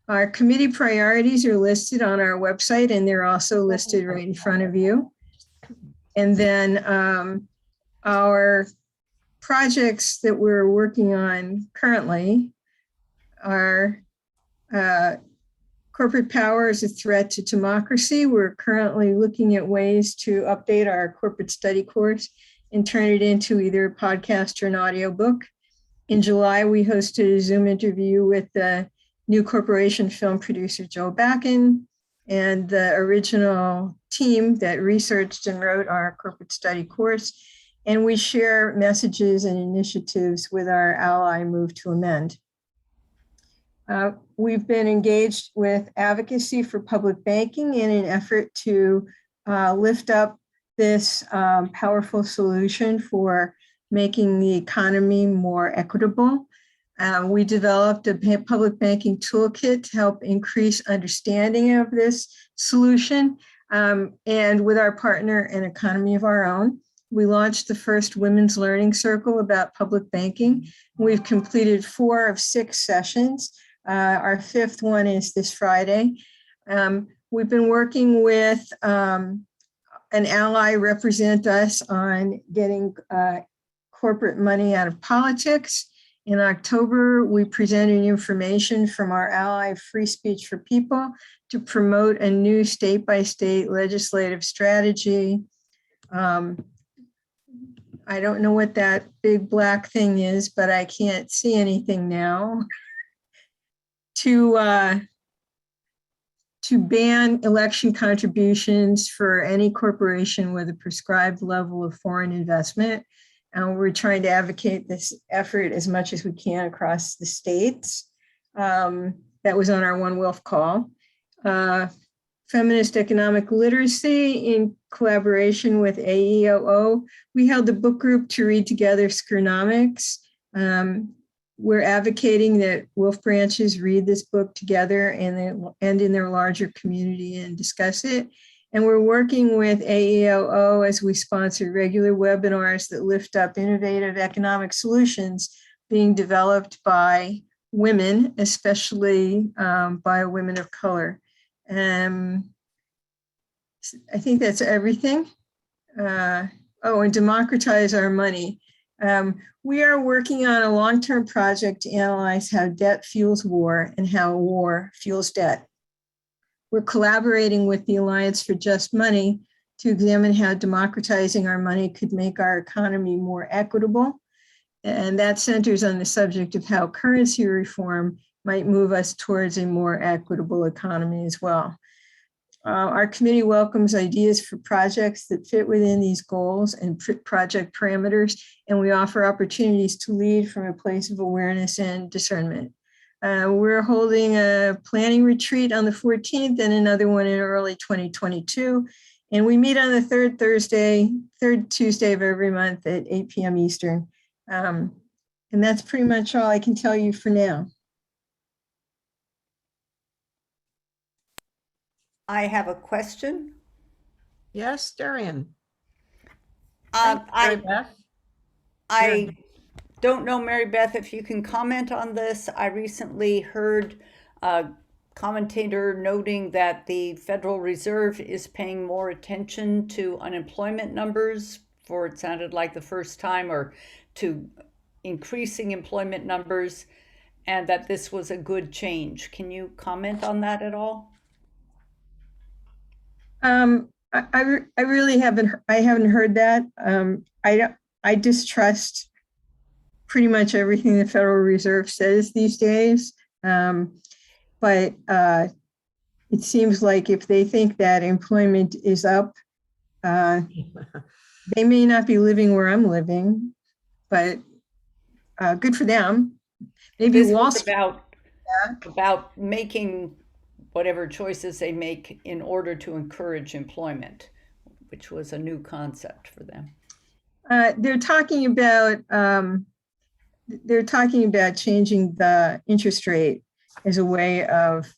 Our committee priorities are listed on our website, and they're also listed right in front of you. And then our projects that we're working on currently are corporate power is a threat to democracy. We're currently looking at ways to update our corporate study course and turn it into either a podcast or an audiobook. In July, we hosted a Zoom interview with the new corporation film producer, Joe Backen, and the original team that researched and wrote our corporate study course. And we share messages and initiatives with our ally Move to Amend. We've been engaged with advocacy for public banking in an effort to lift up this powerful solution for making the economy more equitable. We developed a public banking toolkit to help increase understanding of this solution. And with our partner, An Economy of Our Own, we launched the first Women's Learning Circle about public banking. We've completed 4 of 6 sessions. Our 5th one is this Friday. We've been working with an ally represent us on getting corporate money out of politics. In October, we presented information from our ally Free Speech for People to promote a new state-by-state legislative strategy. I don't know what that big black thing is, but I can't see anything now. To ban election contributions for any corporation with a prescribed level of foreign investment. And we're trying to advocate this effort as much as we can across the states. That was on our One WILPF call. Feminist economic literacy in collaboration with AEOO. We held a book group to read together Skernomics. We're advocating that WILPF branches read this book together and in their larger community and discuss it. And we're working with AEOO as we sponsor regular webinars that lift up innovative economic solutions being developed by women, especially by women of color. I think that's everything. And democratize our money. We are working on a long-term project to analyze how debt fuels war and how war fuels debt. We're collaborating with the Alliance for Just Money to examine how democratizing our money could make our economy more equitable. And that centers on the subject of how currency reform might move us towards a more equitable economy as well. Our committee welcomes ideas for projects that fit within these goals and project parameters, and we offer opportunities to lead from a place of awareness and discernment. We're holding a planning retreat on the 14th and another one in early 2022. And we meet on the third Tuesday of every month at 8 p.m. Eastern. And that's pretty much all I can tell you for now. I have a question. Yes, Darian. I don't know, Mary Beth, if you can comment on this. I recently heard commentator noting that the Federal Reserve is paying more attention to unemployment numbers for, it sounded like the first time, or to increasing employment numbers, and that this was a good change. Can you comment on that at all? I really haven't heard that. I distrust pretty much everything the Federal Reserve says these days. But it seems like if they think that employment is up, they may not be living where I'm living, but good for them. Maybe This Wall was Street. about making whatever choices they make in order to encourage employment, which was a new concept for them. They're talking about changing the interest rate as a way of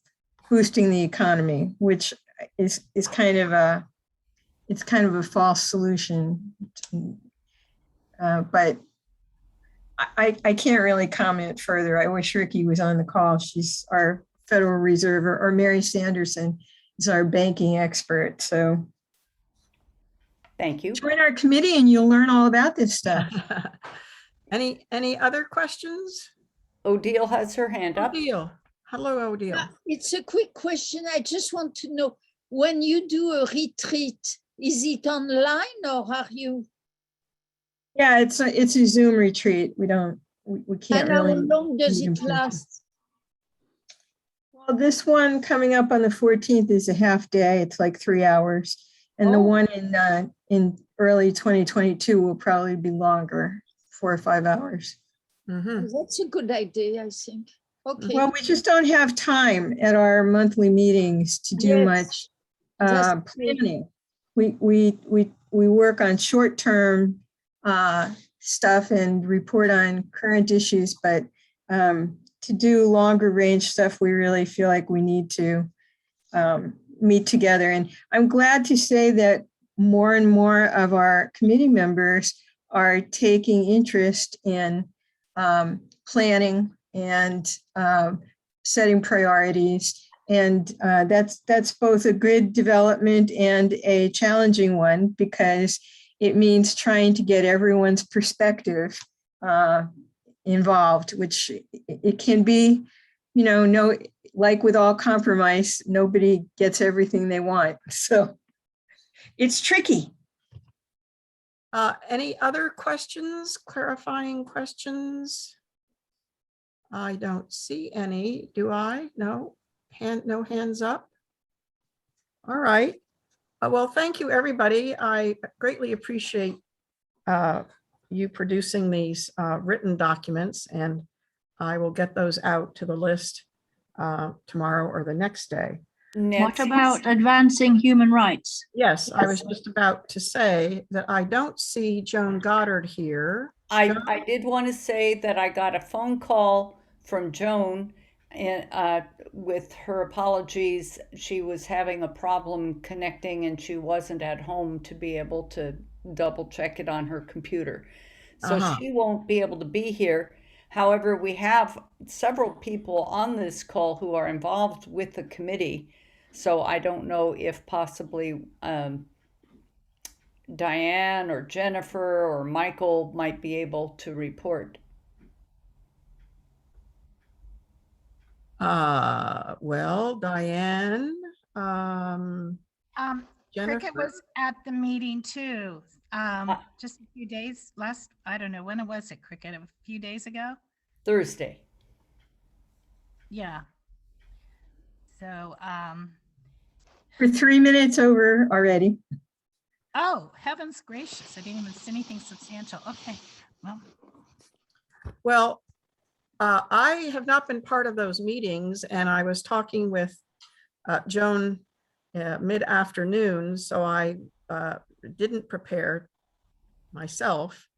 boosting the economy, which is kind of a false solution. But I can't really comment further. I wish Ricky was on the call. She's our Federal Reserve, or Mary Sanderson is our banking expert. So thank you. Join our committee and you'll learn all about this stuff. Any other questions? Odile has her hand up. Odile. Hello, Odile. It's a quick question. I just want to know, when you do a retreat, is it online or are you? Yeah, it's a Zoom retreat. We can't and really. how long does it last? Well, this one coming up on the 14th is a half day. It's like 3 hours. And the one in early 2022 will probably be longer, 4 or 5 hours. That's a good idea, I think. Okay. Well, we just don't have time at our monthly meetings to do much planning. We work on short-term stuff and report on current issues, but to do longer range stuff, we really feel like we need to meet together. And I'm glad to say that more and more of our committee members are taking interest in planning and setting priorities. And that's both a good development and a challenging one, because it means trying to get everyone's perspective involved, which it can be, like with all compromise, nobody gets everything they want. So it's tricky. Any other questions, clarifying questions? I don't see any. Do I? No. No hands up. All right. Well, thank you, everybody. I greatly appreciate you producing these written documents, and I will get those out to the list tomorrow or the next day. What about advancing human rights? Yes, I was just about to say that I don't see Joan Goddard here. I did want to say that I got a phone call from Joan with her apologies. She was having a problem connecting and she wasn't at home to be able to double check it on her computer. So she won't be able to be here. However, we have several people on this call who are involved with the committee. So I don't know if possibly Diane or Jennifer or Michael might be able to report. Well, Diane, Jennifer. Cricket was at the meeting too. Just a few days I don't know, when was it, Cricket? A few days ago? Thursday. Yeah. So, We're 3 minutes over already. oh, heavens gracious. I didn't even see anything substantial. Okay, Well, I have not been part of those meetings, and I was talking with Joan mid-afternoon, so I didn't prepare myself.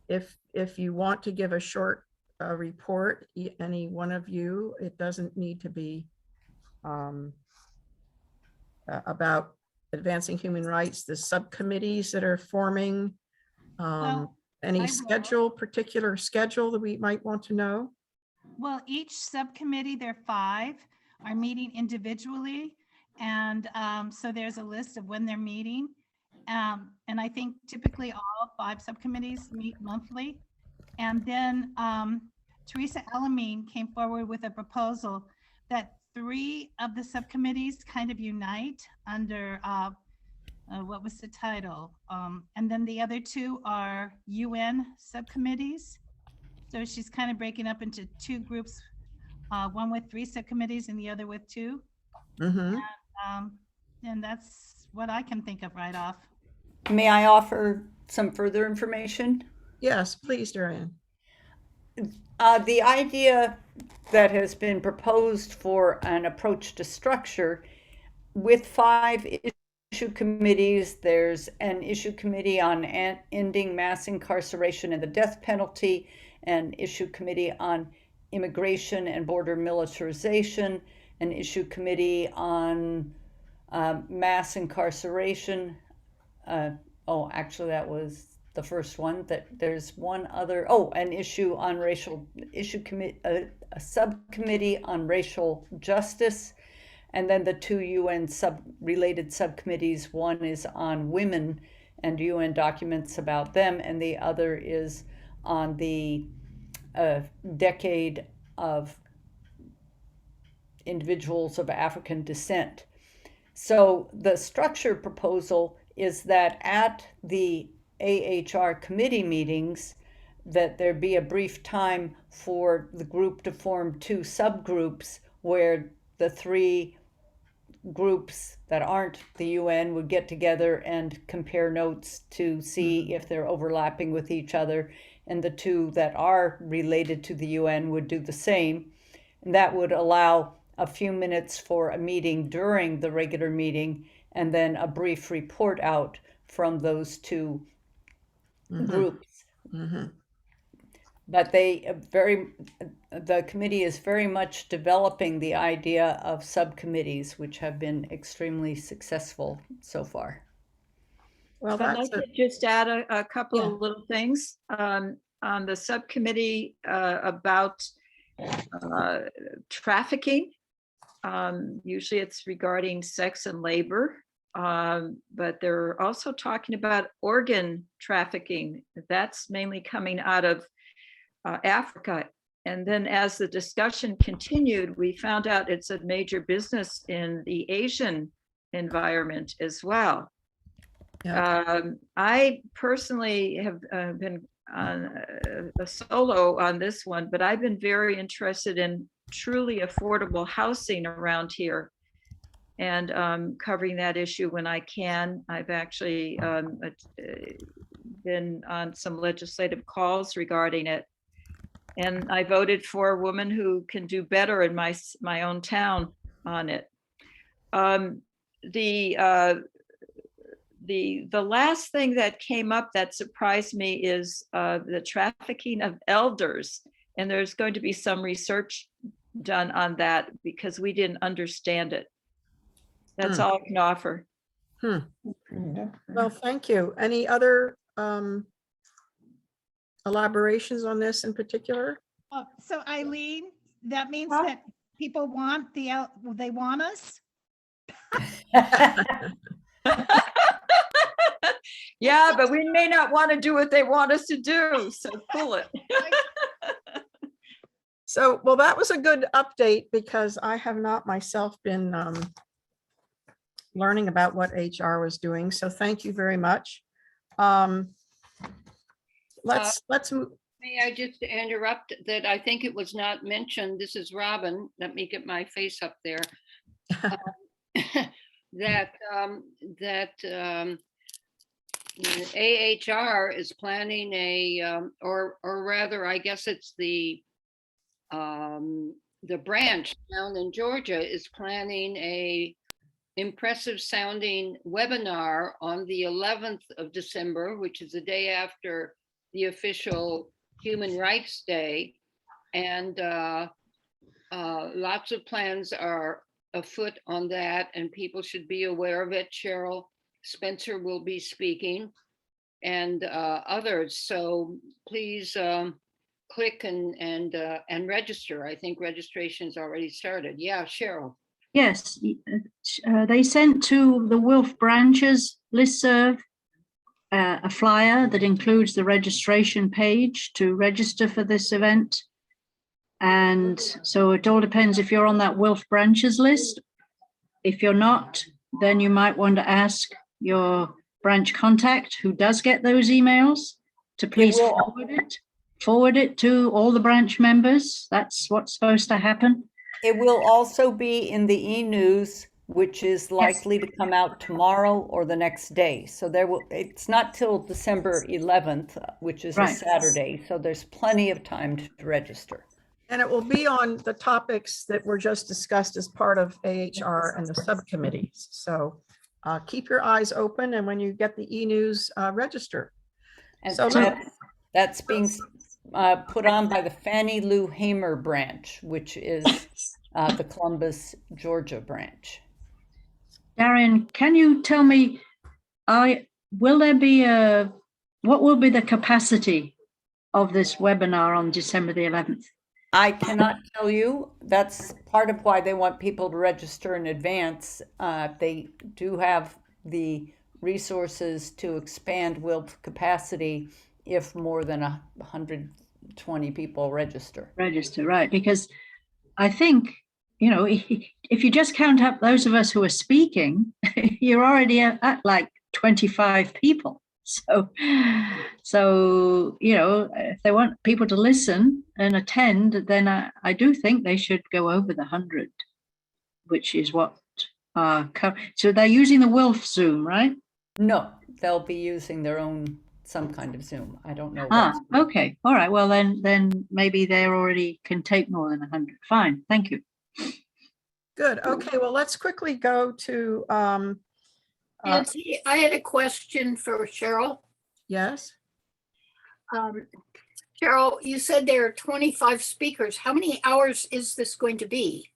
If you want to give a short report, any one of you, it doesn't need to be about advancing human rights, the subcommittees that are forming, any particular schedule that we might want to know? Well, each subcommittee, there are 5, are meeting individually. And so there's a list of when they're meeting. And I think typically all 5 subcommittees meet monthly. And then Teresa Elamine came forward with a proposal that 3 of the subcommittees kind of unite under, what was the title? And then the other 2 are UN subcommittees. So she's kind of breaking up into 2 groups, one with 3 subcommittees and the other with 2. And that's what I can think of right off. May I offer some further information? Yes, please, Darian. The idea that has been proposed for an approach to structure with 5 issue committees, there's an issue committee on ending mass incarceration and the death penalty, an issue committee on immigration and border militarization, an issue committee on mass incarceration. Actually, that was the first one. That there's one other. An issue on racial a subcommittee on racial justice, and then the 2 UN related subcommittees. One is on women and UN documents about them, and the other is on the decade of individuals of African descent. So the structure proposal is that at the AHR committee meetings, that there be a brief time for the group to form 2 subgroups where the 3 groups that aren't the UN would get together and compare notes to see if they're overlapping with each other, and the 2 that are related to the UN would do the same. And that would allow a few minutes for a meeting during the regular meeting, and then a brief report out from those 2 groups. But the committee is very much developing the idea of subcommittees, which have been extremely successful so far. Well, I'd like to just add a couple of little things on the subcommittee about trafficking. Usually it's regarding sex and labor, but they're also talking about organ trafficking. That's mainly coming out of Africa. And then as the discussion continued, we found out it's a major business in the Asian environment as well. I personally have been on a solo on this one, but I've been very interested in truly affordable housing around here and covering that issue when I can. I've actually been on some legislative calls regarding it. And I voted for a woman who can do better in my own town on it. The last thing that came up that surprised me is the trafficking of elders. And there's going to be some research done on that because we didn't understand it. That's all I can offer. Well, thank you. Any other elaborations on this in particular? So Eileen, that means that people want they want us? Yeah, but we may not want to do what they want us to do, so pull it. So, well, that was a good update because I have not myself been learning about what HR was doing. So thank you very much. Let's move. May I just interrupt that I think it was not mentioned. This is Robin. Let me get my face up there. That AHR is planning or rather, I guess it's the branch down in Georgia is planning a impressive sounding webinar on the 11th of December, which is the day after the official Human Rights Day. And lots of plans are afoot on that, and people should be aware of it. Cheryl Spencer will be speaking and others. So please click and register. I think registration's already started. Yeah, Cheryl. Yes, they sent to the WILF branches listserv a flyer that includes the registration page to register for this event. And so it all depends if you're on that WILF branches list. If you're not, then you might want to ask your branch contact who does get those emails to please forward it to all the branch members. That's what's supposed to happen. It will also be in the e-news, which is likely to come out tomorrow or the next day. So it's not till December 11th, which is a Saturday. So there's plenty of time to register. And it will be on the topics that were just discussed as part of AHR and the subcommittees. So keep your eyes open, and when you get the e-news, register. And so that's being put on by the Fannie Lou Hamer branch, which is the Columbus, Georgia branch. Darian, can you tell me, will there be what will be the capacity of this webinar on December the 11th? I cannot tell you. That's part of why they want people to register in advance. They do have the resources to expand WILPF capacity if more than 120 people register. Register, right. Because I think, you know, if you just count up those of us who are speaking, you're already at like 25 people. So, you know, if they want people to listen and attend, then I do think they should go over the 100, which is what, so they're using the WILF Zoom, right? No, they'll be using their own, some kind of Zoom. I don't know. What okay. All right. Well, then maybe they already can take more than 100. Fine. Thank you. Good. Okay. Well, let's quickly go to Nancy, I had a question for Cheryl. Yes. Cheryl, you said there are 25 speakers. How many hours is this going to be?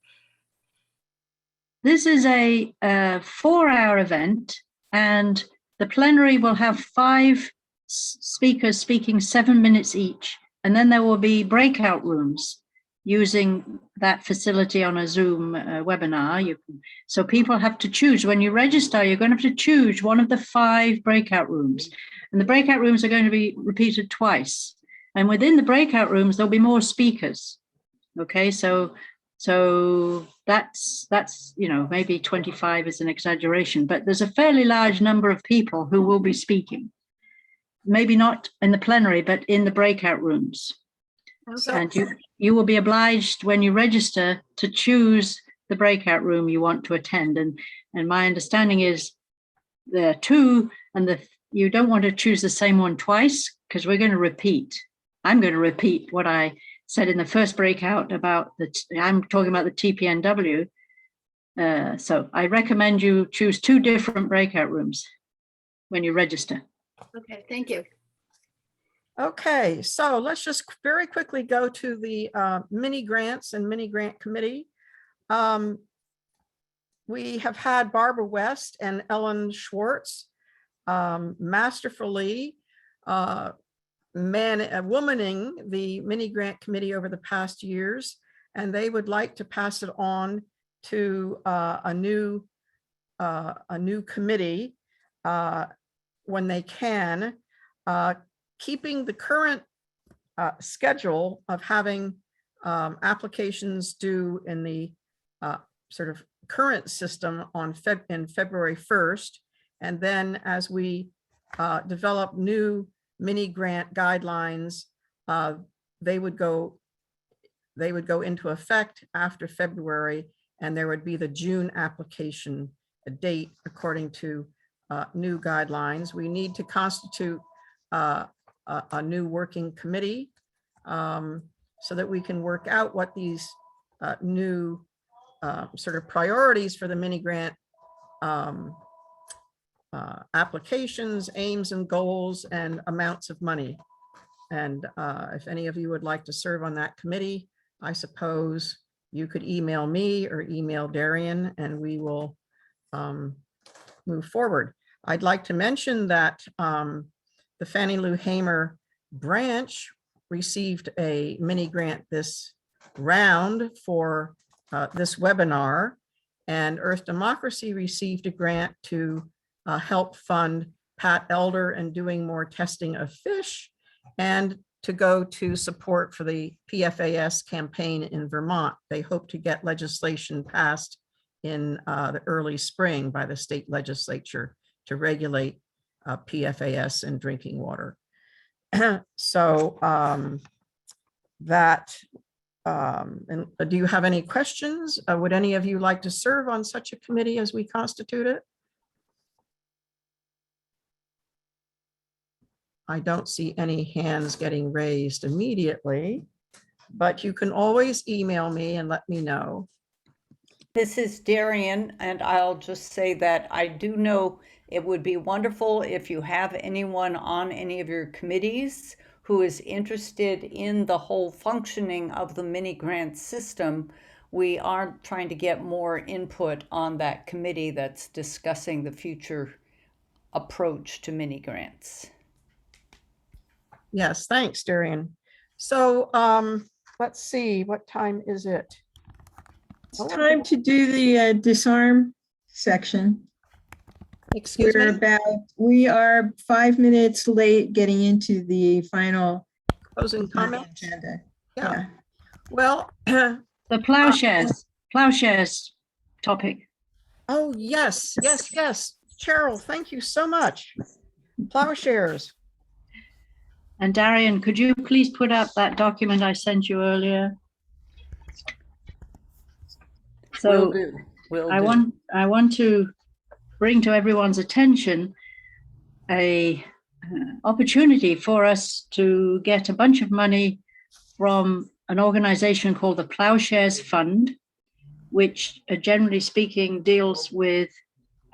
This is a 4-hour event, and the plenary will have 5 speakers speaking 7 minutes each. And then there will be breakout rooms using that facility on a Zoom webinar. So people have to choose. When you register, you're going to have to choose one of the 5 breakout rooms. And the breakout rooms are going to be repeated twice. And within the breakout rooms, there'll be more speakers. Okay, so that's you know, maybe 25 is an exaggeration, but there's a fairly large number of people who will be speaking. Maybe not in the plenary, but in the breakout rooms. Okay. And you will be obliged when you register to choose the breakout room you want to attend. And my understanding is there are 2, and you don't want to choose the same one twice, because we're going to repeat. I'm going to repeat what I said in the first breakout about I'm talking about the TPNW. So I recommend you choose 2 different breakout rooms when you register. Okay, thank you. Okay, so let's just very quickly go to the mini grants and mini grant committee. We have had Barbara West and Ellen Schwartz masterfully womaning the mini grant committee over the past years, and they would like to pass it on to a new committee when they can, keeping the current schedule of having applications due in the sort of current system on in February 1st. And then as we develop new mini grant guidelines, they would go into effect after February, and there would be the June application date according to new guidelines. We need to constitute a new working committee so that we can work out what these new sort of priorities for the mini grant applications, aims and goals, and amounts of money. And if any of you would like to serve on that committee, I suppose you could email me or email Darian, and we will move forward. I'd like to mention that the Fannie Lou Hamer branch received a mini grant this round for this webinar, and Earth Democracy received a grant to help fund Pat Elder and doing more testing of fish, and to go to support for the PFAS campaign in Vermont. They hope to get legislation passed in the early spring by the state legislature to regulate PFAS in drinking water. So and do you have any questions? Would any of you like to serve on such a committee as we constitute it? I don't see any hands getting raised immediately, but you can always email me and let me know. This is Darian, and I'll just say that I do know it would be wonderful if you have anyone on any of your committees who is interested in the whole functioning of the mini grant system. We are trying to get more input on that committee that's discussing the future approach to mini grants. Yes, thanks, Darian. So let's see, what time is it? It's time to do the disarm section. Excuse me? We are 5 minutes late getting into the final closing comments. Agenda. Yeah. Well, the plowshares topic. Oh, yes, yes, yes. Cheryl, thank you so much. Plowshares. And Darian, could you please put up that document I sent you earlier? So Will do. I want to bring to everyone's attention a opportunity for us to get a bunch of money from an organization called the Plowshares Fund, which generally speaking deals with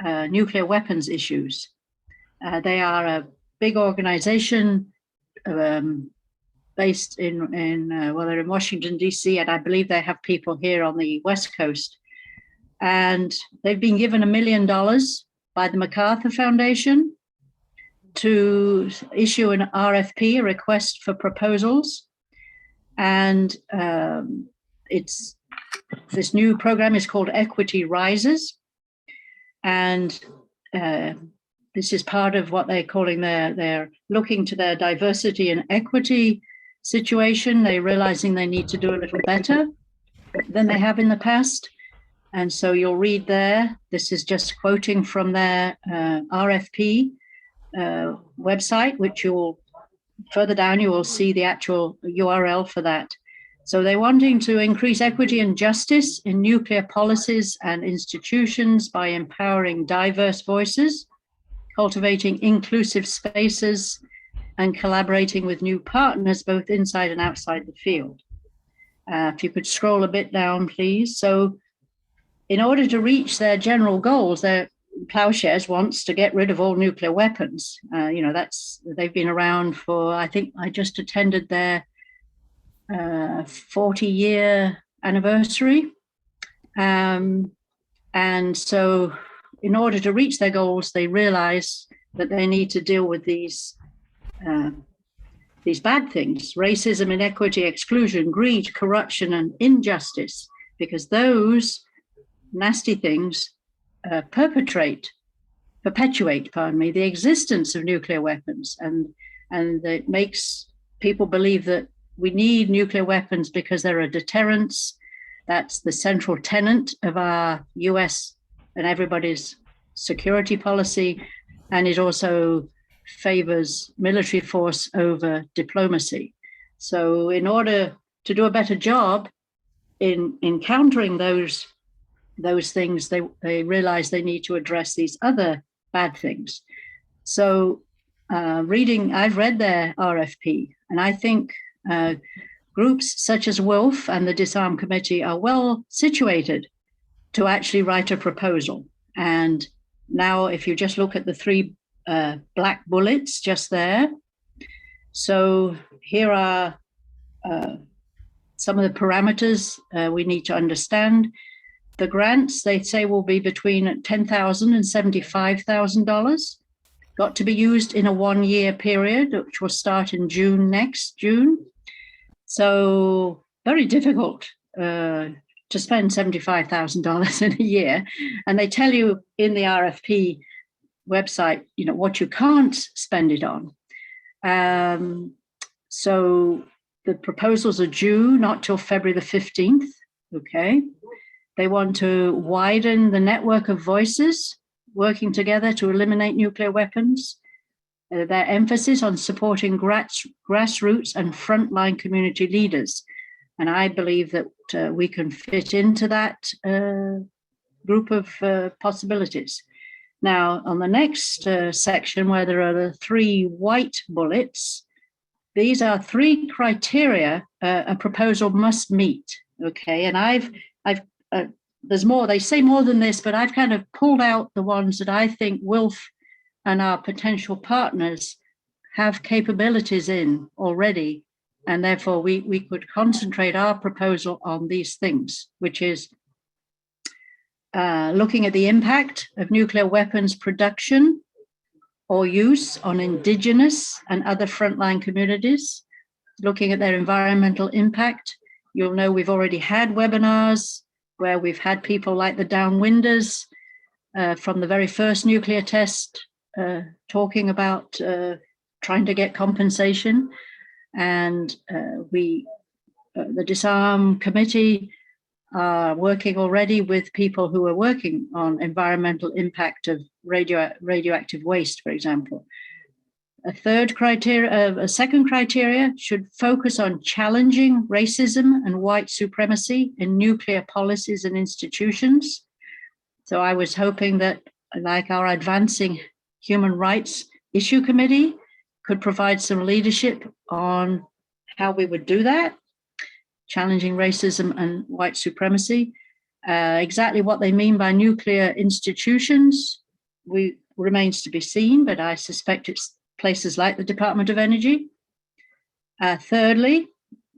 nuclear weapons issues. They are a big organization based they're in Washington, D.C., and I believe they have people here on the West Coast. And they've been given $1 million by the MacArthur Foundation to issue an RFP, a request for proposals. And this new program is called Equity Rises. And this is part of what they're calling they're looking to their diversity and equity situation. They're realizing they need to do a little better than they have in the past. And so you'll read there, this is just quoting from their RFP website, which you'll further down, you will see the actual URL for that. So they're wanting to increase equity and justice in nuclear policies and institutions by empowering diverse voices, cultivating inclusive spaces, and collaborating with new partners, both inside and outside the field. If you could scroll a bit down, please. So in order to reach their general goals, their Plowshares wants to get rid of all nuclear weapons. They've been around for, I think I just attended their 40-year anniversary. And so in order to reach their goals, they realize that they need to deal with these bad things: racism, inequity, exclusion, greed, corruption, and injustice, because those nasty things perpetuate the existence of nuclear weapons, and it makes people believe that we need nuclear weapons because they're a deterrence. That's the central tenet of our US and everybody's security policy, and it also favors military force over diplomacy. So in order to do a better job in countering those things, they realize they need to address these other bad things. So I've read their RFP, and I think groups such as WILPF and the Disarm Committee are well situated to actually write a proposal. And now if you just look at the three black bullets just there. So here are some of the parameters we need to understand. The grants, they say, will be between $10,000 and $75,000. Got to be used in a 1-year period, which will start in next June. So very difficult to spend $75,000 in a year. And they tell you in the RFP website, what you can't spend it on. So the proposals are due not till February the 15th. Okay. They want to widen the network of voices working together to eliminate nuclear weapons. Their emphasis on supporting grassroots and frontline community leaders. And I believe that we can fit into that group of possibilities. Now, on the next section, where there are the 3 white bullets, these are 3 criteria a proposal must meet. Okay, and there's more. They say more than this, but I've kind of pulled out the ones that I think WILPF and our potential partners have capabilities in already, and therefore we could concentrate our proposal on these things, which is looking at the impact of nuclear weapons production or use on indigenous and other frontline communities, looking at their environmental impact. You'll know we've already had webinars where we've had people like the downwinders from the very first nuclear test talking about trying to get compensation. And the Disarm Committee are working already with people who are working on environmental impact of radioactive waste, for example. A second criteria should focus on challenging racism and white supremacy in nuclear policies and institutions. So I was hoping that, like our Advancing Human Rights Issue Committee, could provide some leadership on how we would do that, challenging racism and white supremacy. Exactly what they mean by nuclear institutions remains to be seen, but I suspect it's places like the Department of Energy. Thirdly,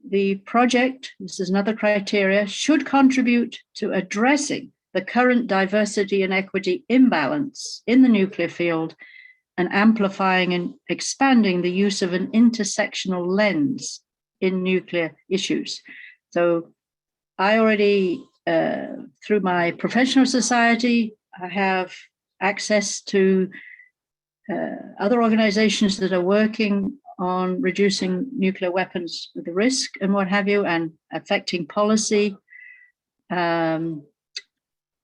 the project, this is another criteria, should contribute to addressing the current diversity and equity imbalance in the nuclear field and amplifying and expanding the use of an intersectional lens in nuclear issues. So I already, through my professional society, I have access to other organizations that are working on reducing nuclear weapons, the risk and what have you, and affecting policy.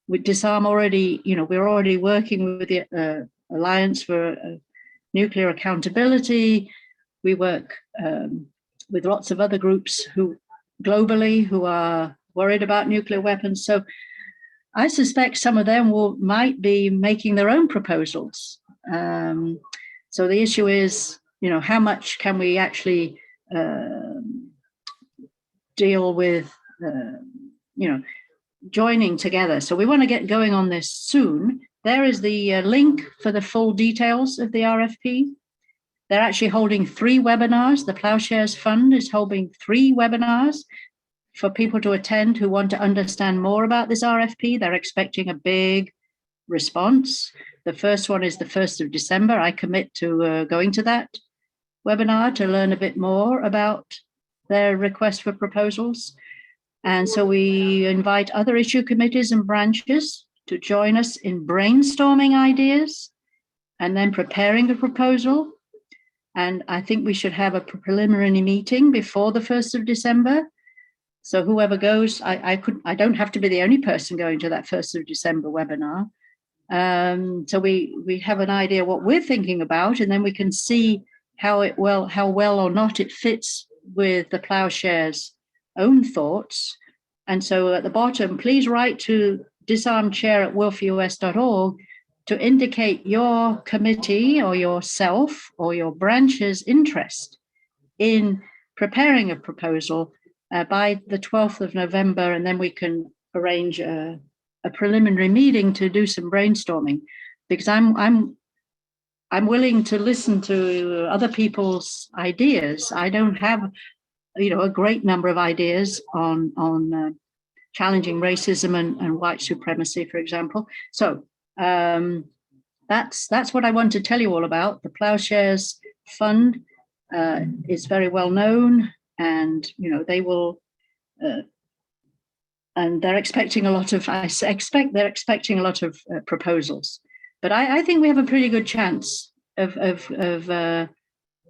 With Disarm already, we're already working with the Alliance for Nuclear Accountability. We work with lots of other groups who are worried about nuclear weapons. So I suspect some of them might be making their own proposals. So the issue is, how much can we actually deal with, joining together. So we want to get going on this soon. There is the link for the full details of the RFP. They're actually holding 3 webinars. The Plowshares Fund is holding 3 webinars for people to attend who want to understand more about this RFP. They're expecting a big response. The first one is the 1st of December. I commit to going to that webinar to learn a bit more about their request for proposals. And so we invite other issue committees and branches to join us in brainstorming ideas and then preparing a proposal. And I think we should have a preliminary meeting before the 1st of December. So whoever goes, I don't have to be the only person going to that 1st of December webinar. So we have an idea what we're thinking about, and then we can see how well or not it fits with the Plowshares' own thoughts. And so at the bottom, please write to disarmchair@wilpfus.org to indicate your committee or yourself or your branch's interest in preparing a proposal by the 12th of November, and then we can arrange a preliminary meeting to do some brainstorming, because I'm willing to listen to other people's ideas. I don't have, a great number of ideas on challenging racism and white supremacy, for example. So that's what I want to tell you all about. The Plowshares Fund is very well known. and they will. And they're expecting a lot of. I expect they're expecting a lot of proposals, but I think we have a pretty good chance of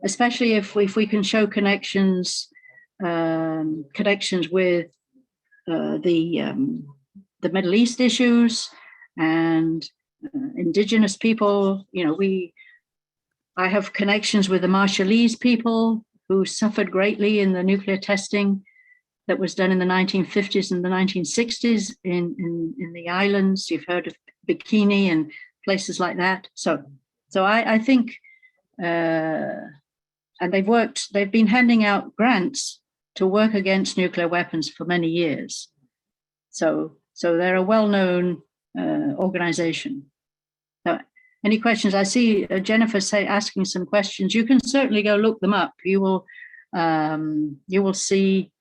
especially if we can show connections with the Middle East issues and indigenous people. I have connections with the Marshallese people who suffered greatly in the nuclear testing that was done in the 1950s and the 1960s in the islands. You've heard of Bikini and places like that. So I think, and they've been handing out grants to work against nuclear weapons for many years. So they're a well-known organization. So any questions? I see Jennifer asking some questions. You can certainly go look them up. You will see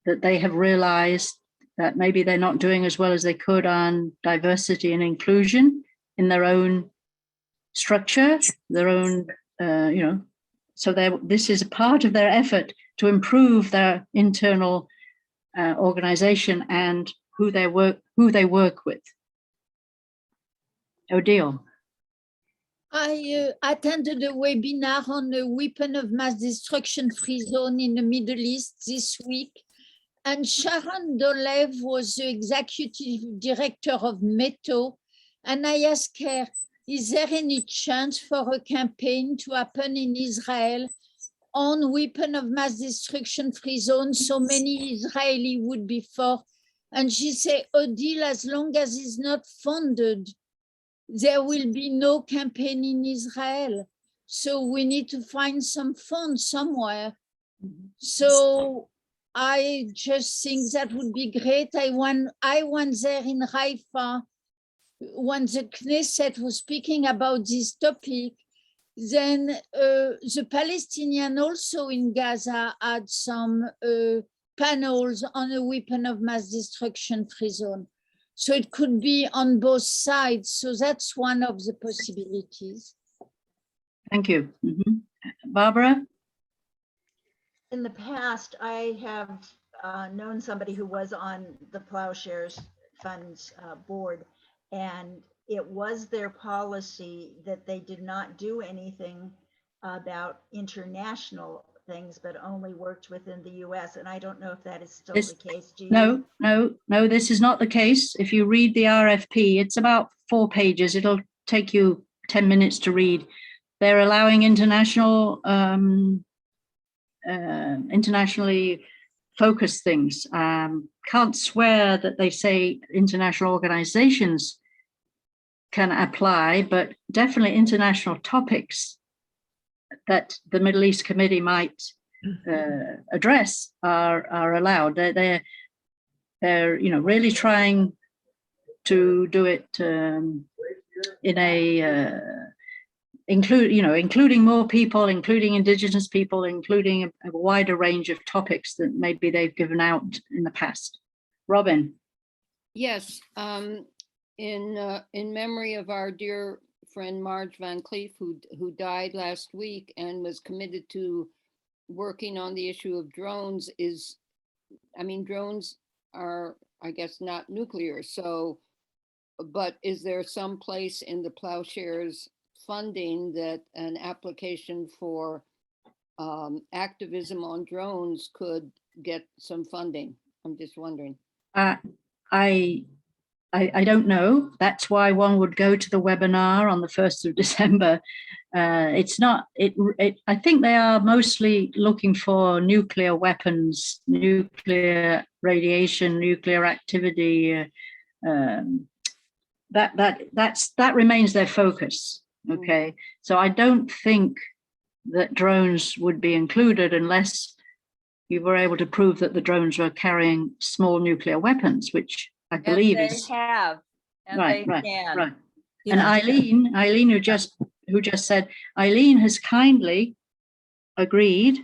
that they have realized that maybe they're not doing as well as they could on diversity and inclusion in their own structure, their own, so this is a part of their effort to improve their internal organization and who they work with. Odile. I attended a webinar on the weapon of mass destruction free zone in the Middle East this week. And Sharon Dolev was the executive director of METO. And I asked her, is there any chance for a campaign to happen in Israel on weapon of mass destruction free zone? So many Israeli would be for. And she said, Odile, as long as it's not funded, there will be no campaign in Israel. So we need to find some funds somewhere. So I just think that would be great. I went there in Haifa when the Knesset was speaking about this topic. Then the Palestinians also in Gaza had some panels on a weapon of mass destruction free zone. So it could be on both sides. So that's one of the possibilities. Thank you. Mm-hmm. Barbara? In the past, I have known somebody who was on the Plowshares Funds board, and it was their policy that they did not do anything about international things, but only worked within the US. And I don't know if that is still the case. Do you? No, this is not the case. If you read the RFP, it's about 4 pages. It'll take you 10 minutes to read. They're allowing internationally focused things. Can't swear that they say international organizations can apply, but definitely international topics that the Middle East Committee might address are allowed. They're really trying to do it in a including more people, including indigenous people, including a wider range of topics that maybe they've given out in the past. Robin. Yes, in memory of our dear friend Marge Van Cleef, who died last week and was committed to working on the issue of drones. Drones are, I guess, not nuclear. So, but is there some place in the Plowshares funding that an application for activism on drones could get some funding? I'm just wondering. I don't know. That's why one would go to the webinar on the 1st of December. It's not, I think they are mostly looking for nuclear weapons, nuclear radiation, nuclear activity. That remains their focus. Okay. So I don't think that drones would be included unless you were able to prove that the drones were carrying small nuclear weapons, which I believe is have, and right, they right, can. right. Yeah. And Eileen, who just said, Eileen has kindly agreed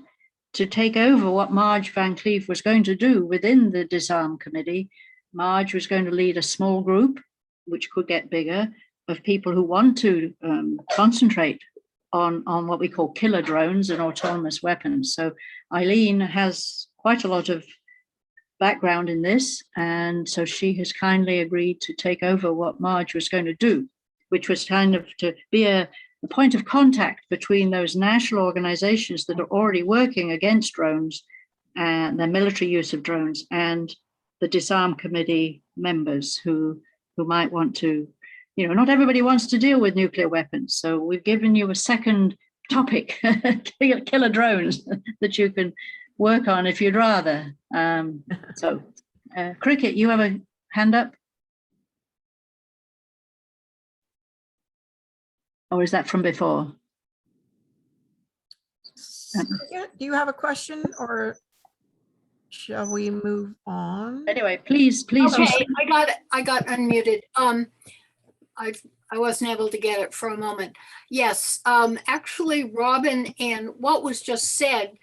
to take over what Marge Van Cleef was going to do within the Disarm Committee. Marge was going to lead a small group, which could get bigger, of people who want to concentrate on what we call killer drones and autonomous weapons. So Eileen has quite a lot of background in this, and so she has kindly agreed to take over what Marge was going to do, which was kind of to be a point of contact between those national organizations that are already working against drones and the military use of drones, and the disarm committee members who might want to, not everybody wants to deal with nuclear weapons. So we've given you a second topic, killer drones, that you can work on if you'd rather. Cricket, you have a hand up? Or is that from before? Yeah, do you have a question, or shall we move on? Anyway, please. Okay, I got unmuted. I wasn't able to get it for a moment. Yes, actually, Robin and what was just said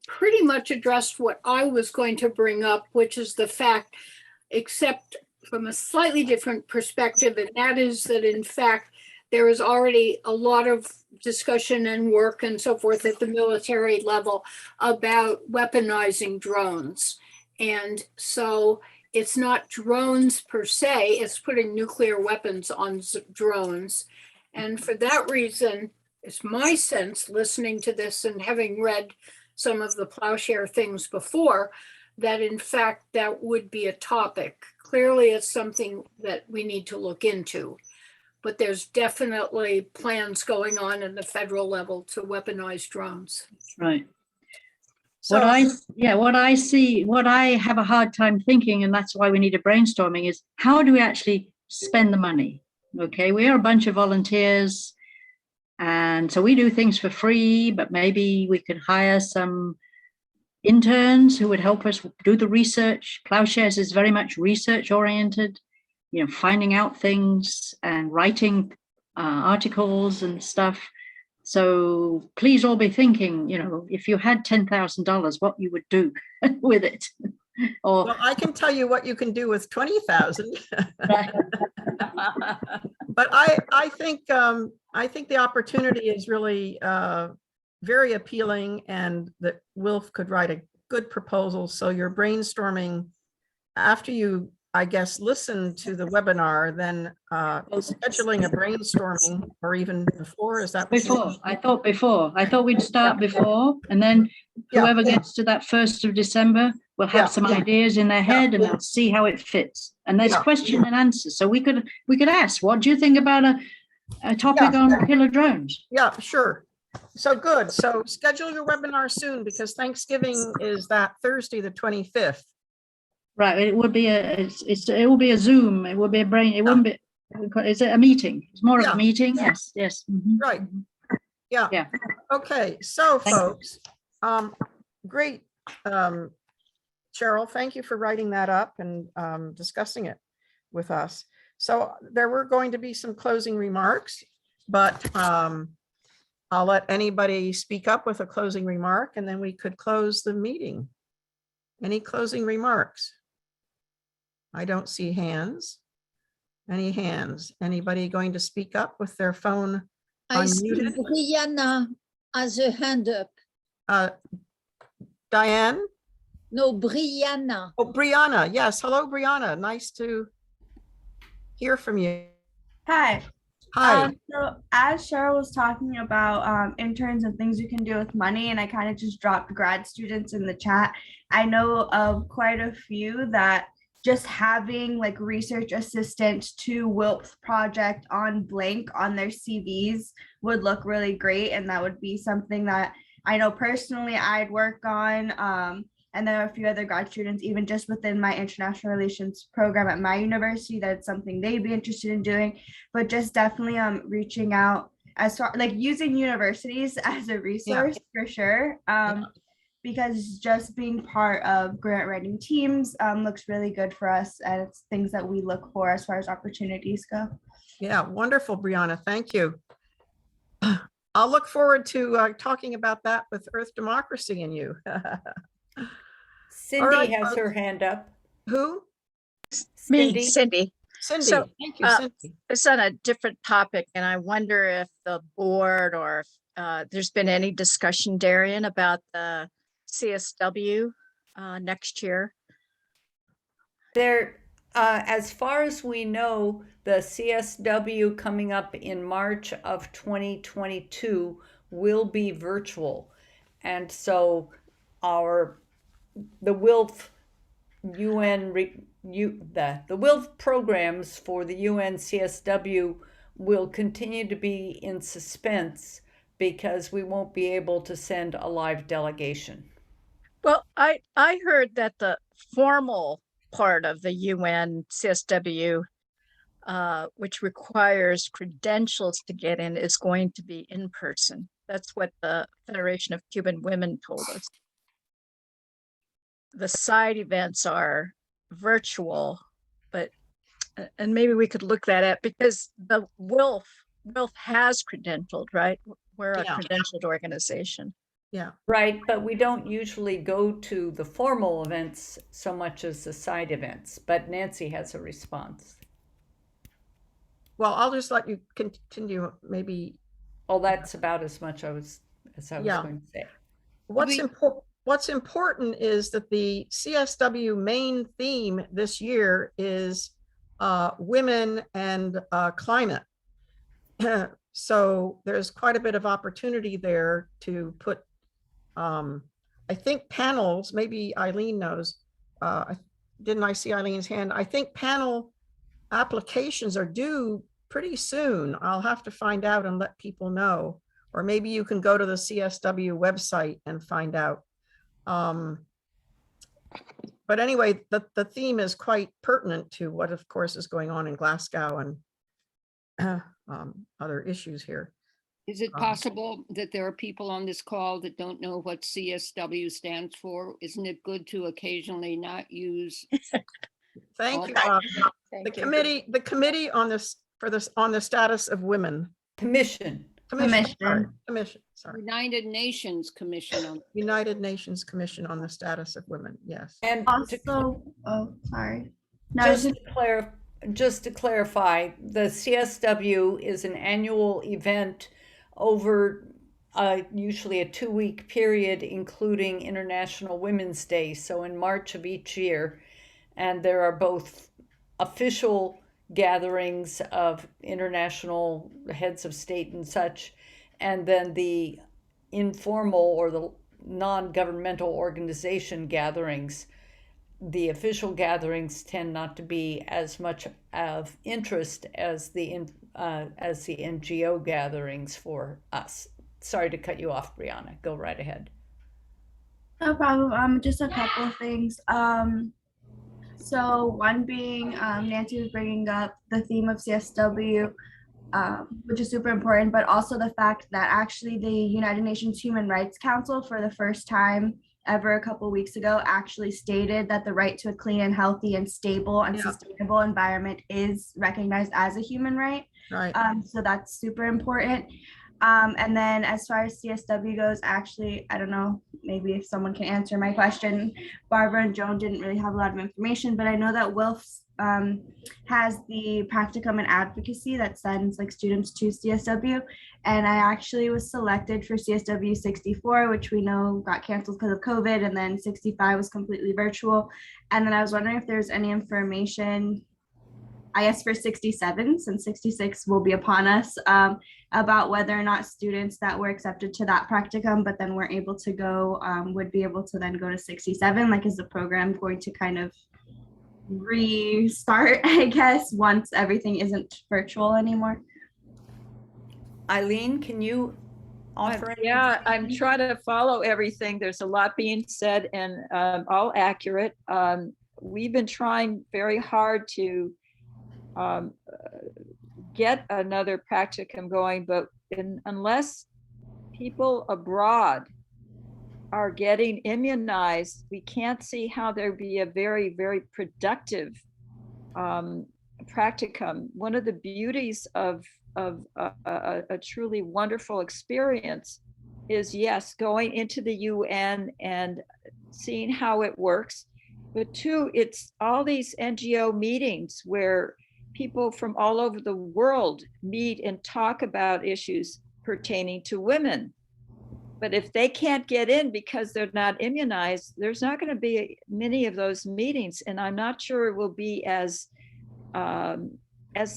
pretty much addressed what I was going to bring up, which is the fact, except from a slightly different perspective, and that is that in fact, there is already a lot of discussion and work and so forth at the military level about weaponizing drones. And so it's not drones per se, it's putting nuclear weapons on drones. And for that reason, it's my sense, listening to this and having read some of the Plowshare things before, that in fact, that would be a topic. Clearly, it's something that we need to look into. But there's definitely plans going on in the federal level to weaponize drones. Right. So, what I have a hard time thinking, and that's why we need a brainstorming, is how do we actually spend the money? Okay, we are a bunch of volunteers, and so we do things for free, but maybe we could hire some interns who would help us do the research. Plowshares is very much research oriented, finding out things and writing articles and stuff. So please all be thinking, if you had $10,000, what you would do with it. Well, I can tell you what you can do with 20,000. But I think the opportunity is really very appealing, and that WILPF could write a good proposal. So you're brainstorming after you, I guess, listen to the webinar, then scheduling a brainstorming, or even before, is that before? I thought we'd start before, and then whoever gets to that 1st of December will have some ideas in their head, and they'll see how it fits. And there's question and answer. So we could ask, what do you think about a topic on killer drones? Yeah, sure. So good. So schedule your webinar soon, because Thanksgiving is that Thursday, the 25th. Right, it would be it will be a Zoom. It will be a brain. It wouldn't be. Is it a meeting? It's more of a meeting. Yes. Mm-hmm. Right. Yeah. Okay. So, folks, great. Cheryl, thank you for writing that up and discussing it with us. So there were going to be some closing remarks, but I'll let anybody speak up with a closing remark, and then we could close the meeting. Any closing remarks? I don't see hands. Any hands? Anybody going to speak up with their phone I see unmuted? Brianna has a hand up. Diane? No, Brianna. Oh, Brianna. Yes. Hello, Brianna. Nice to hear from you. Hi. Hi. So as Cheryl was talking about interns and things you can do with money, and I kind of just dropped grad students in the chat, I know of quite a few that just having like research assistant to WILPF project on blank on their CVs would look really great. And that would be something that I know personally I'd work on. And there are a few other grad students, even just within my international relations program at my university, that's something they'd be interested in doing. But just definitely reaching out as far like using universities as a resource for sure. Because just being part of grant writing teams looks really good for us, and it's things that we look for as far as opportunities go. Yeah, wonderful, Brianna. Thank you. I'll look forward to talking about that with Earth Democracy and you. Cindy right, has folks. her hand up. Who? Me, Cindy. Cindy, So, thank you, Cindy. it's on a different topic, and I wonder if the board or if, there's been any discussion, Darian, about the CSW next year. There, as far as we know, the CSW coming up in March of 2022 will be virtual. And so the WILPF the WILPF programs for the UN CSW will continue to be in suspense because we won't be able to send a live delegation. Well, I heard that the formal part of the UN CSW, which requires credentials to get in, is going to be in person. That's what the Federation of Cuban Women told us. The side events are virtual, but and maybe we could look that up because the WILPF has credentialed, right? We're a Yeah. credentialed organization. Yeah. Right, but we don't usually go to the formal events so much as the side events, but Nancy has a response. Well, I'll just let you continue, maybe. Oh, that's about as much as I was Yeah. going to say. What's important is that the CSW main theme this year is women and climate. So there's quite a bit of opportunity there to put, I think panels, maybe Eileen knows, didn't I see Eileen's hand? I think panel applications are due pretty soon. I'll have to find out and let people know, or maybe you can go to the CSW website and find out. But anyway, the theme is quite pertinent to what, of course, is going on in Glasgow and other issues here. Is it possible that there are people on this call that don't know what CSW stands for? Isn't it good to occasionally not use? Thank you, Bob. The committee on this, on the status of women. Commission. Sorry. United Nations Commission on. United Nations Commission on the Status of Women, yes. And also, sorry. No, just to clarify, the CSW is an annual event over usually a 2-week period, including International Women's Day. So in March of each year, and there are both official gatherings of international heads of state and such, and then the informal or the non-governmental organization gatherings. The official gatherings tend not to be as much of interest as the NGO gatherings for us. Sorry to cut you off, Brianna. Go right ahead. No problem. Just a couple of things. So one being, Nancy was bringing up the theme of CSW, which is super important, but also the fact that actually the United Nations Human Rights Council, for the first time ever a couple of weeks ago, actually stated that the right to a clean and healthy and stable and sustainable environment is recognized as a human right. Right. So that's super important. And then as far as CSW goes, actually, I don't know, maybe if someone can answer my question. Barbara and Joan didn't really have a lot of information, but I know that WILPF has the practicum in advocacy that sends like students to CSW. And I actually was selected for CSW 64, which we know got canceled because of COVID, and then 65 was completely virtual. And then I was wondering if there's any information, I guess for 67, since 66 will be upon us, about whether or not students that were accepted to that practicum but then weren't able to go would be able to then go to 67. Like, is the program going to kind of restart, I guess, once everything isn't virtual anymore? Eileen, can you offer any? Yeah, I'm trying to follow everything. There's a lot being said and all accurate. We've been trying very hard to get another practicum going, but unless people abroad are getting immunized, we can't see how there'd be a very, very productive practicum. One of the beauties of a truly wonderful experience is, yes, going into the UN and seeing how it works, but two, it's all these NGO meetings where people from all over the world meet and talk about issues pertaining to women. But if they can't get in because they're not immunized, there's not going to be many of those meetings, and I'm not sure it will be as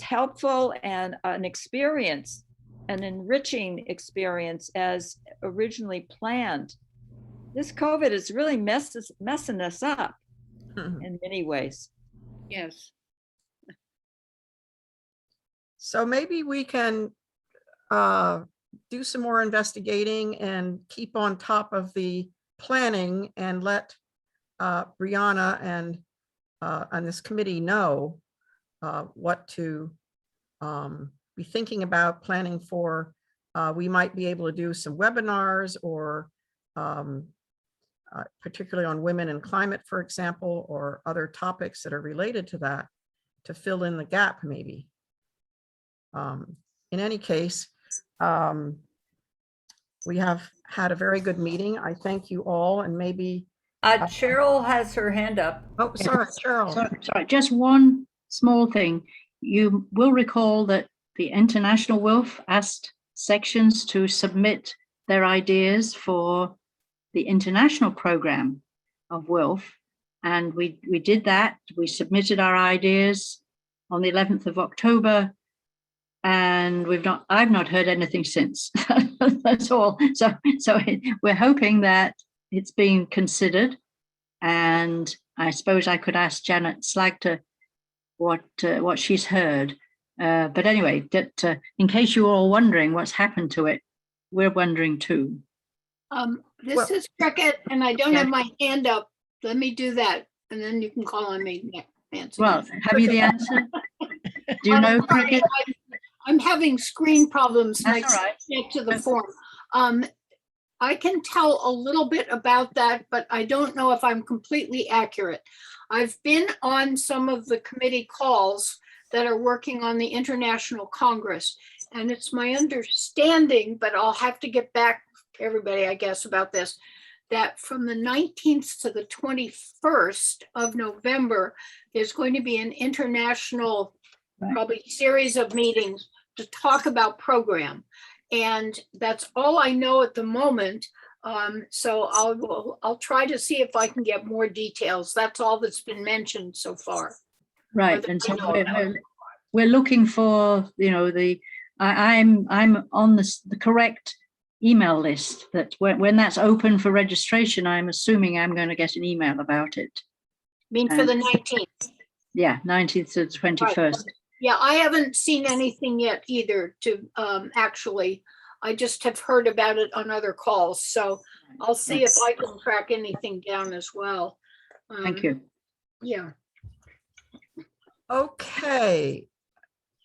helpful and an experience, an enriching experience as originally planned. This COVID is really messing us up in many ways. Yes. So maybe we can do some more investigating and keep on top of the planning and let Brianna and this committee know what to be thinking about planning for. We might be able to do some webinars or particularly on women and climate, for example, or other topics that are related to that to fill in the gap maybe. In any case, we have had a very good meeting. I thank you all, and maybe Cheryl has her hand up. Oh, sorry, Cheryl. Sorry, just one small thing. You will recall that the International WILPF asked sections to submit their ideas for the international program of WILPF, and we did that. We submitted our ideas on the 11th of October, and I've not heard anything since. That's all. So we're hoping that it's being considered, and I suppose I could ask Janet Slagter what she's heard. But anyway, that in case you're all wondering what's happened to it, we're wondering too. This is Cricket, and I don't have my hand up. Let me do that, and then you can call on me, Nancy. Well, have you the answer? Do you know, Cricket? I'm having screen problems. That's and I all right. can't get to the form. I can tell a little bit about that, but I don't know if I'm completely accurate. I've been on some of the committee calls that are working on the International Congress, and it's my understanding, but I'll have to get back to everybody, I guess, about this, that from the 19th to the 21st of November, there's going to be an international probably series of meetings to talk about program. And that's all I know at the moment. So I'll try to see if I can get more details. That's all that's been mentioned so far. Right, and so we're looking for, I'm on the correct email list that when that's open for registration, I'm assuming I'm going to get an email about it. For the 19th. Yeah, 19th to the 21st. Right. Yeah, I haven't seen anything yet either to actually, I just have heard about it on other calls. So I'll see if I can track anything down as well. Thank you. Yeah. Okay.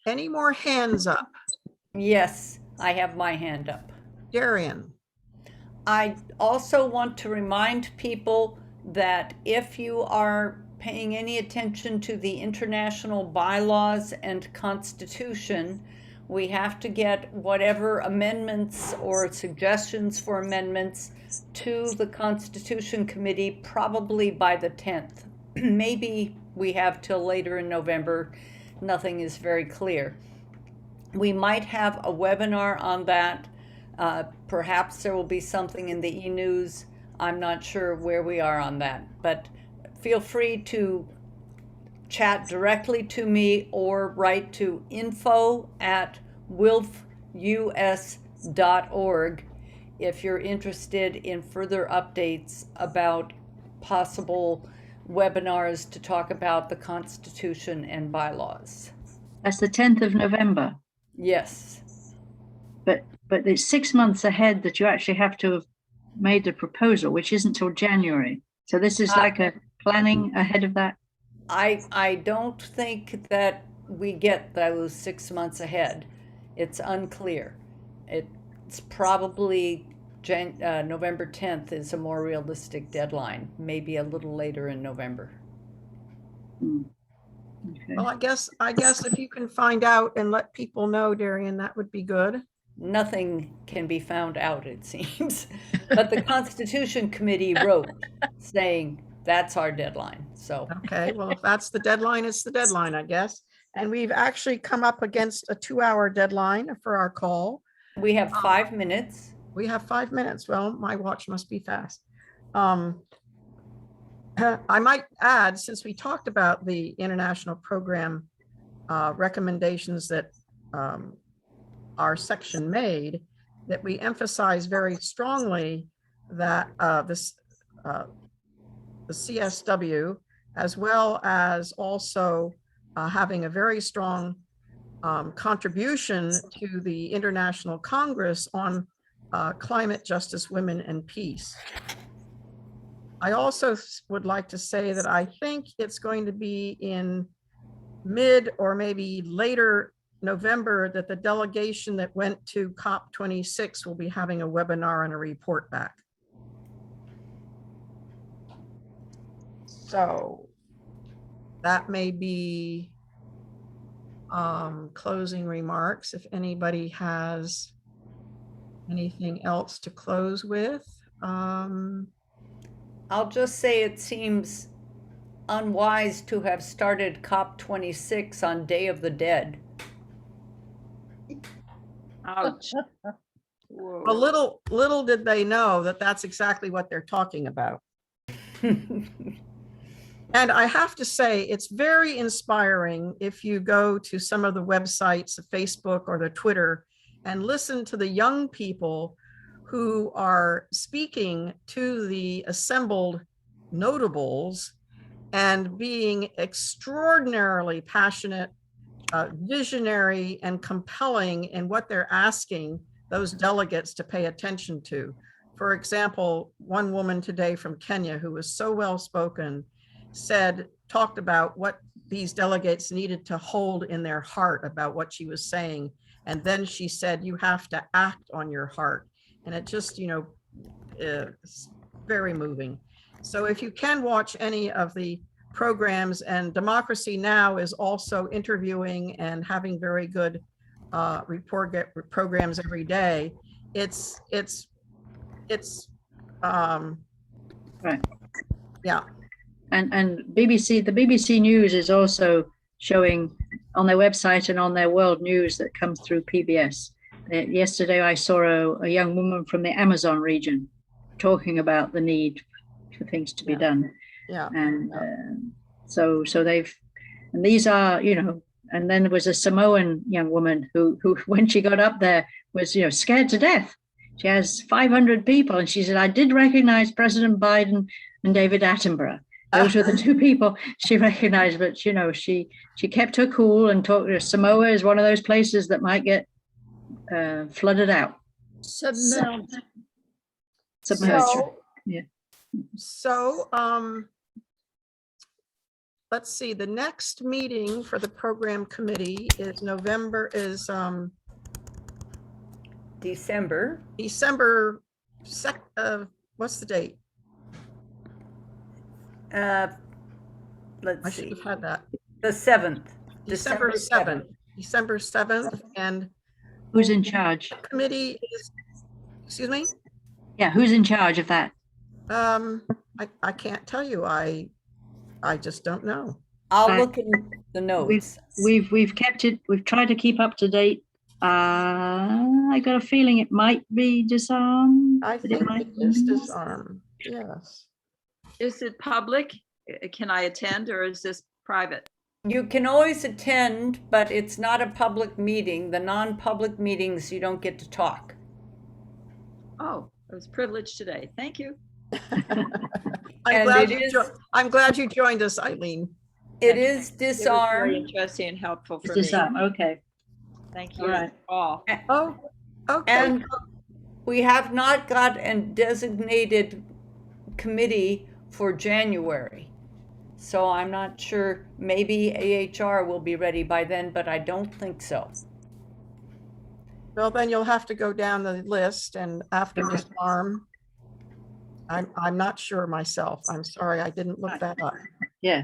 Any more hands up? Yes, I have my hand up. Darian. I also want to remind people that if you are paying any attention to the international bylaws and constitution, we have to get whatever amendments or suggestions for amendments to the Constitution Committee probably by the 10th. Maybe we have till later in November. Nothing is very clear. We might have a webinar on that. Perhaps there will be something in the e-news. I'm not sure where we are on that, but feel free to chat directly to me or write to info@wilpfus.org if you're interested in further updates about possible webinars to talk about the Constitution and bylaws. That's the 10th of November. Yes. But it's 6 months ahead that you actually have to have made the proposal, which isn't till January. So this is like a planning ahead of that. I don't think that we get those 6 months ahead. It's unclear. It's probably November 10th is a more realistic deadline, maybe a little later in November. Okay. Well, I guess if you can find out and let people know, Darian, that would be good. Nothing can be found out, it seems. But the Constitution Committee wrote saying that's our deadline. So okay, well, if that's the deadline, it's the deadline, I guess. And we've actually come up against a 2-hour deadline for our call. We have 5 minutes. We have 5 minutes. Well, my watch must be fast. I might add, since we talked about the international program recommendations that our section made, that we emphasize very strongly that the CSW, as well as also having a very strong contribution to the International Congress on climate justice, women, and peace. I also would like to say that I think it's going to be in mid or maybe later November that the delegation that went to COP26 will be having a webinar and a report back. So that may be closing remarks. If anybody has anything else to close with. I'll just say it seems unwise to have started COP26 on Day of the Dead. Ouch. A little did they know that that's exactly what they're talking about. And I have to say, it's very inspiring if you go to some of the websites, the Facebook or the Twitter, and listen to the young people who are speaking to the assembled notables and being extraordinarily passionate, visionary, and compelling in what they're asking those delegates to pay attention to. For example, one woman today from Kenya who was so well spoken talked about what these delegates needed to hold in their heart about what she was saying. And then she said, you have to act on your heart. And it just, it's very moving. So if you can watch any of the programs, and Democracy Now! Is also interviewing and having very good programs every day. It's right. Yeah. And the BBC News is also showing on their website and on their world news that comes through PBS. Yesterday, I saw a young woman from the Amazon region talking about the need for things to be done. Yeah. And so they've, and these are, and then there was a Samoan young woman who when she got up there was, scared to death. She has 500 people. And she said, I did recognize President Biden and David Attenborough. Those were the two people she recognized, but she kept her cool and talked. Samoa is one of those places that might get flooded out. Submerged. Yeah. So let's see, the next meeting for the program committee is December 2nd. What's the date? Let's I see. should have had that. The 7th. December 7th. December 7th. And who's in charge? Committee is, excuse me? Yeah, who's in charge of that? I can't tell you. I just don't know. I'll look in the notes. We've kept it. We've tried to keep up to date. I got a feeling it might be Disarm. I think it is Disarm. Yes. Is it public? Can I attend, or is this private? You can always attend, but it's not a public meeting. The non-public meetings, you don't get to talk. Oh, I was privileged today. Thank you. I'm glad you joined us, Eileen. It is Disarm. Very interesting and helpful for Disarm. me. Okay. Thank you All right. all. Oh, okay. And we have not got a designated committee for January. So I'm not sure, maybe AHR will be ready by then, but I don't think so. Well, then you'll have to go down the list, and after Disarm, I'm not sure myself. I'm sorry, I didn't look that up. Yeah,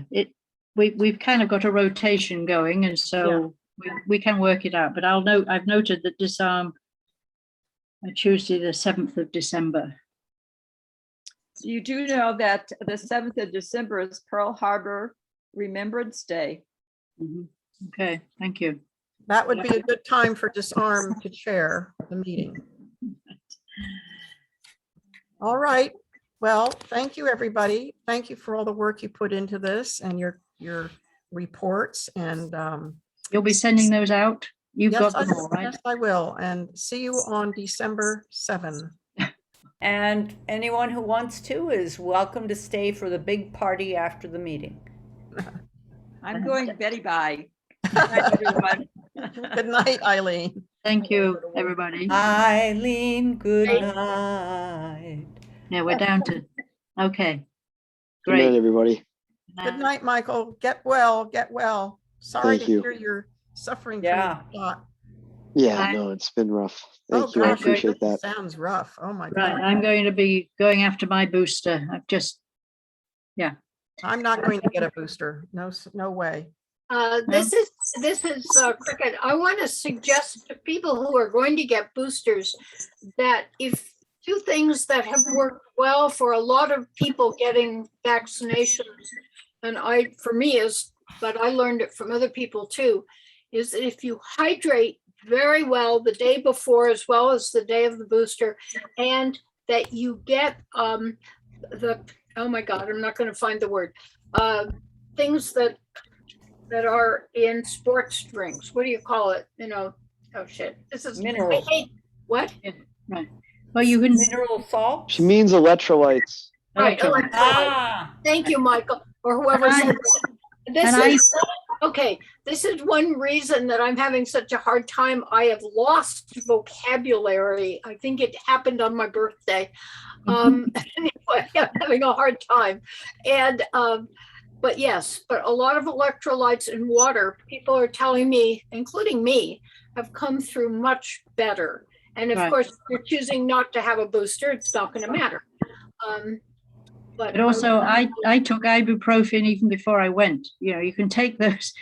we've kind of got a rotation going, and so we can work it out. But I've noted that Disarm Tuesday, the 7th of December. You do know that the 7th of December is Pearl Harbor Remembrance Day. Mm-hmm. Okay, thank you. That would be a good time for Disarm to chair the meeting. All right. Well, thank you, everybody. Thank you for all the work you put into this and your reports and You'll be sending those out? You've yes, got them all, right? yes, I will. And see you on December 7th. And anyone who wants to is welcome to stay for the big party after the meeting. I'm going Betty bye. Good night, everyone. Good night, Eileen. Thank you, everybody. Eileen, good night. Yeah, we're down to, okay. Good night, Great. everybody. Good night, Michael. Get well, get well. Sorry Thank to you. hear you're suffering Yeah. from a shot. Yeah, no, it's been rough. Thank you. I gosh, appreciate that. Sounds rough. Oh my Right, God. I'm going to be going after my booster. I've just, yeah. I'm not going to get a booster. No, no way. This is Cricket. I want to suggest to people who are going to get boosters that if two things that have worked well for a lot of people getting vaccinations, and for me but I learned it from other people too, is that if you hydrate very well the day before as well as the day of the booster, and that you get oh my God, I'm not going to find the word, things that are in sports drinks. What do you call it? Oh shit. This is Minerals. I hate what? Yeah, right. Well, you can. Mineral salt. She means electrolytes. Right. Electrolytes. Ah. Thank you, Michael, or whoever said that. This is one reason that I'm having such a hard time. I have lost vocabulary. I think it happened on my birthday. Anyway, I'm having a hard time. And but a lot of electrolytes and water, people are telling me, including me, have come through much better. And of Right. course, if you're choosing not to have a booster, it's not going to matter. But also, I took ibuprofen even before I went. You know, you can take those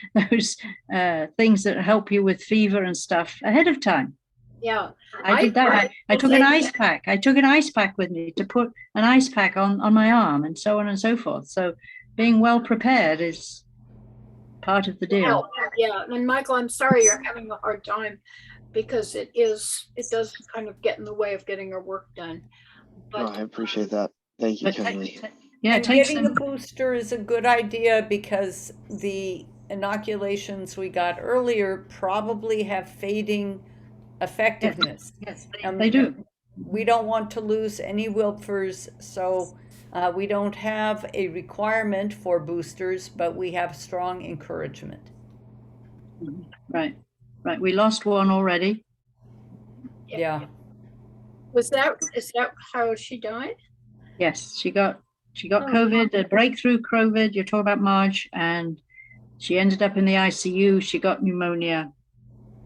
things that help you with fever and stuff ahead of time. Yeah, I did that. I took an ice pack. I took an ice pack with me to put an ice pack on my arm and so on and so forth. So being well prepared is part of the deal. Yeah, and Michael, I'm sorry you're having a hard time because it does kind of get in the way of getting our work done. Oh, I appreciate that. Thank you, But Kimberly. Yeah, And it takes getting the booster is a good idea because the inoculations we got earlier probably have fading effectiveness. Yes, they do. We don't want to lose any WILPFers, so we don't have a requirement for boosters, but we have strong encouragement. Right. We lost one already. Yeah. Is that how she died? Yes, she got COVID, a breakthrough COVID. You're talking about Marge, and she ended up in the ICU. She got pneumonia.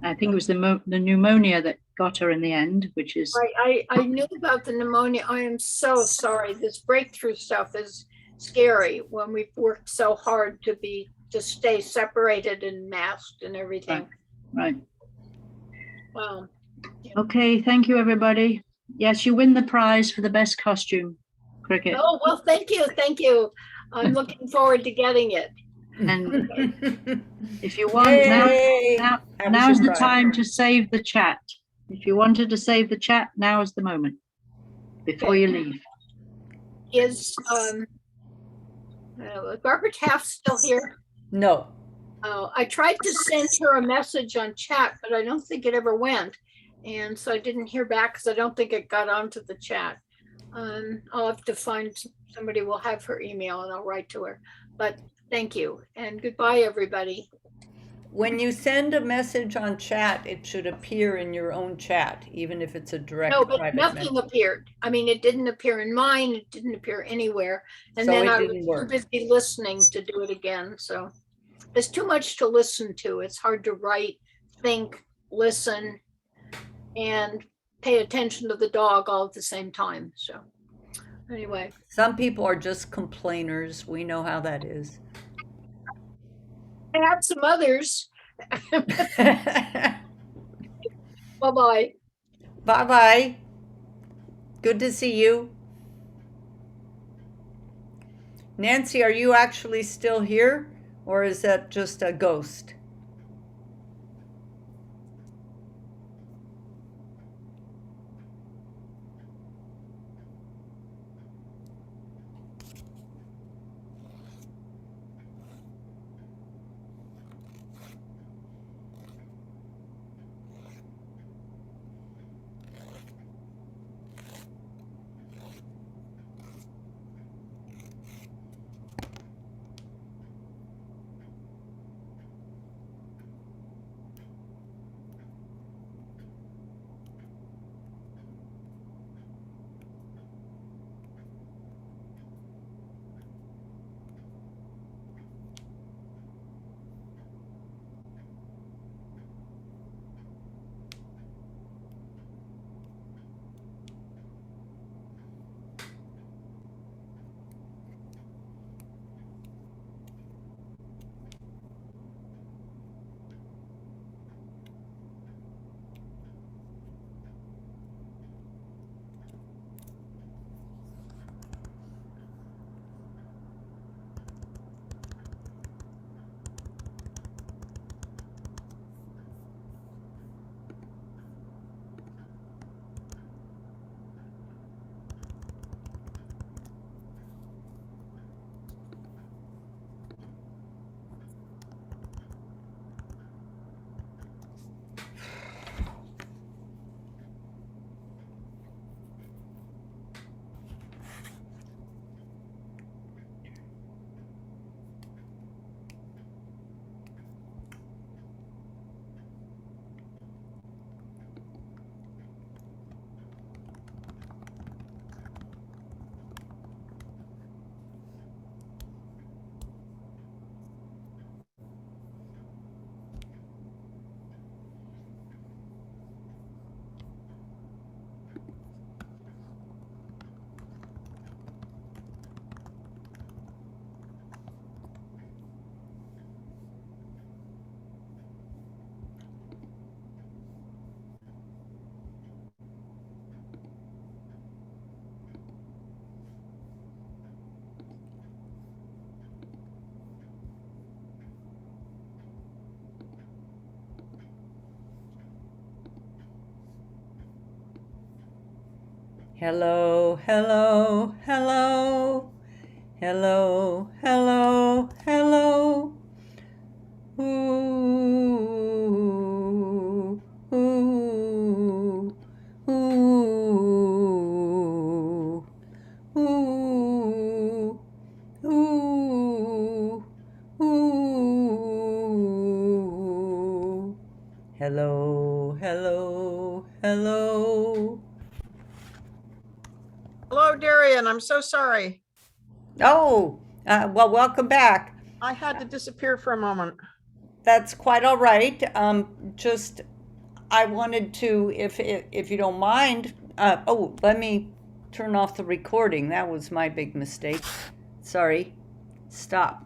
I think it was the pneumonia that got her in the end, which is Right. I knew about the pneumonia. I am so sorry. This breakthrough stuff is scary when we've worked so hard to stay separated and masked and everything. right. Wow. Okay, thank you, everybody. Yes, you win the prize for the best costume, Cricket. Oh, well, thank you. I'm looking forward to getting it. And if you want, Yay! now's the surprise. time to save the chat. If you wanted to save the chat, now is the moment before you leave. Is Barbara Taft still here? No. Oh, I tried to send her a message on chat, but I don't think it ever went. And so I didn't hear back because I don't think it got onto the chat. I'll have to find somebody will have her email and I'll write to her. But thank you and goodbye, everybody. When you send a message on chat, it should appear in your own chat, even if it's a direct No, but private nothing message. appeared. I mean, it didn't appear in mine. It didn't appear anywhere. And So then it I didn't was work. too busy listening to do it again. So there's too much to listen to. It's hard to write, think, listen, and pay attention to the dog all at the same time. So anyway. Some people are just complainers. We know how that is. I have some others. Bye-bye. Bye-bye. Good to see you. Nancy, are you actually still here? Or is that just a ghost? Hello, hello, hello. Hello, hello, hello. Ooh, ooh, ooh, ooh, ooh, ooh. Hello, hello, hello. Hello, Darian. I'm so sorry. Oh, well, welcome back. I had to disappear for a moment. That's quite all right. Just I wanted to, if you don't mind. Oh, let me turn off the recording. That was my big mistake. Sorry. Stop.